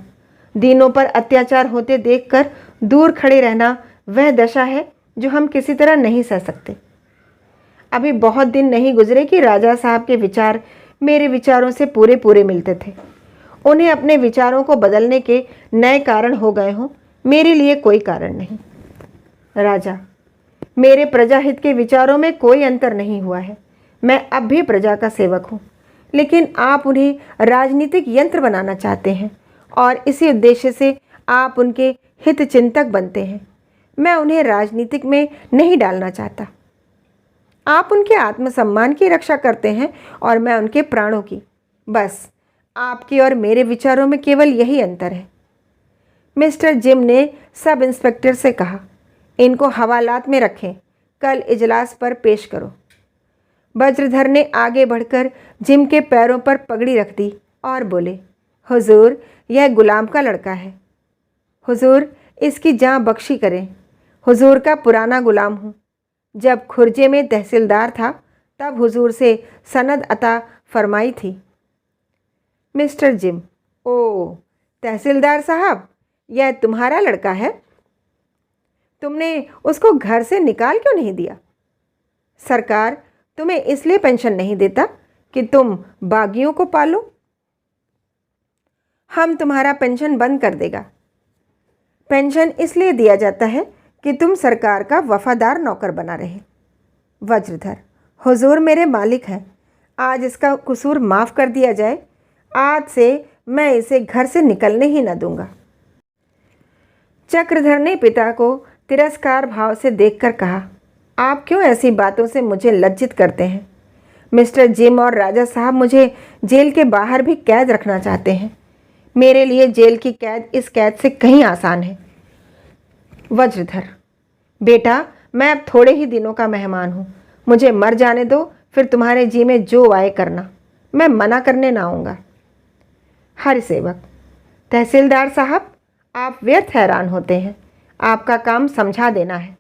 Speaker 1: दीनों पर अत्याचार होते देखकर दूर खड़े रहना वह दशा है जो हम किसी तरह नहीं सह सकते। अभी बहुत दिन नहीं गुजरे कि राजा साहब के विचार मेरे विचारों से पूरे पूरे मिलते थे। उन्हें अपने विचारों को बदलने के नए कारण हो गए हों, मेरे लिए कोई कारण नहीं। राजा, मेरे प्रजाहित के विचारों में कोई अंतर नहीं हुआ है। मैं अब भी प्रजा का सेवक हूँ, लेकिन आप उन्हें राजनीतिक यंत्र बनाना चाहते हैं और इसी उद्देश्य से आप उनके हित चिंतक बनते हैं। मैं उन्हें राजनीतिक में नहीं डालना चाहता। आप उनके आत्मसम्मान की रक्षा करते हैं और मैं उनके प्राणों की। बस आपके और मेरे विचारों में केवल यही अंतर है। मिस्टर जिम ने सब इंस्पेक्टर से कहा, इनको हवालात में रखें, कल इजलास पर पेश करो। वज्रधर ने आगे बढ़कर जिम के पैरों पर पगड़ी रख दी और बोले, हुजूर, यह गुलाम का लड़का है। हुजूर, इसकी जान बख्शी करें। हुजूर का पुराना गुलाम हूँ। जब खुर्जे में तहसीलदार था तब हुजूर से सनद अता फरमाई थी। मिस्टर जिम, ओ तहसीलदार साहब, यह तुम्हारा लड़का है? तुमने उसको घर से निकाल क्यों नहीं दिया? सरकार तुम्हें इसलिए पेंशन नहीं देता कि तुम बागियों को पालो। हम तुम्हारा पेंशन बंद कर देगा। पेंशन इसलिए दिया जाता है कि तुम सरकार का वफादार नौकर बना रहे। वज्रधर, हुजूर मेरे मालिक हैं, आज इसका कसूर माफ़ कर दिया जाए। आज से मैं इसे घर से निकलने ही न दूंगा। चक्रधर ने पिता को तिरस्कार भाव से देखकर कहा, आप क्यों ऐसी बातों से मुझे लज्जित करते हैं? मिस्टर जिम और राजा साहब मुझे जेल के बाहर भी कैद रखना चाहते हैं। मेरे लिए जेल की कैद इस कैद से कहीं आसान है। वज्रधर, बेटा, मैं अब थोड़े ही दिनों का मेहमान हूँ। मुझे मर जाने दो, फिर तुम्हारे जी में जो आए करना। मैं मना करने ना आऊँगा। हरिसेवक, तहसीलदार साहब, आप व्यर्थ हैरान होते हैं। आपका काम समझा देना है।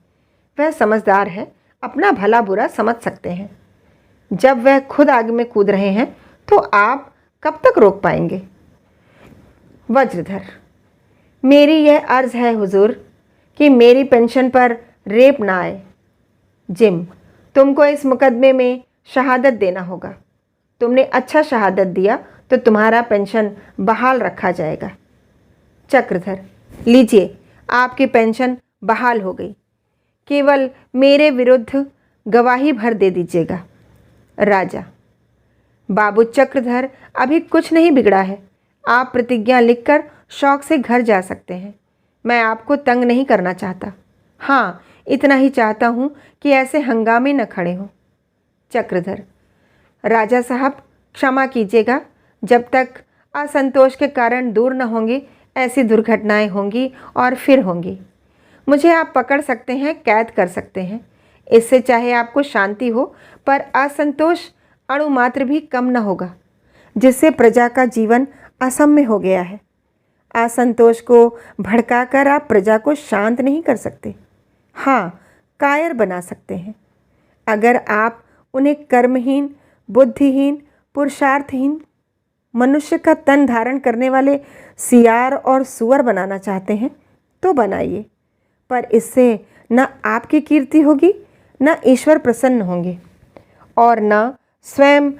Speaker 1: वह समझदार है, अपना भला बुरा समझ सकते हैं। जब वह खुद आग में कूद रहे हैं तो आप कब तक रोक पाएंगे? वज्रधर, मेरी यह अर्ज है हुजूर कि मेरी पेंशन पर रेप ना आए। जिम, तुमको इस मुकदमे में शहादत देना होगा। तुमने अच्छा शहादत दिया तो तुम्हारा पेंशन बहाल रखा जाएगा। चक्रधर, लीजिए, आपकी पेंशन बहाल हो गई। केवल मेरे विरुद्ध गवाही भर दे दीजिएगा। राजा, बाबू चक्रधर, अभी कुछ नहीं बिगड़ा है। आप प्रतिज्ञा लिखकर शौक से घर जा सकते हैं। मैं आपको तंग नहीं करना चाहता। हाँ, इतना ही चाहता हूँ कि ऐसे हंगामे न खड़े हों। चक्रधर, राजा साहब क्षमा कीजिएगा, जब तक असंतोष के कारण दूर न होंगे ऐसी दुर्घटनाएं होंगी और फिर होंगी। मुझे आप पकड़ सकते हैं, कैद कर सकते हैं। इससे चाहे आपको शांति हो, पर असंतोष अणुमात्र भी कम न होगा, जिससे प्रजा का जीवन असम्य हो गया है। असंतोष को भड़काकर आप प्रजा को शांत नहीं कर सकते। हाँ, कायर बना सकते हैं। अगर आप उन्हें कर्महीन, बुद्धिहीन, पुरुषार्थहीन, मनुष्य का तन धारण करने वाले सियार और सुअर बनाना चाहते हैं तो बनाइए, पर इससे न आपकी कीर्ति होगी, न ईश्वर प्रसन्न होंगे, और न स्वयं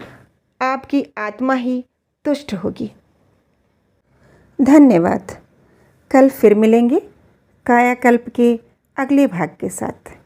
Speaker 1: आपकी आत्मा ही तुष्ट होगी। धन्यवाद। कल फिर मिलेंगे कायाकल्प के अगले भाग के साथ।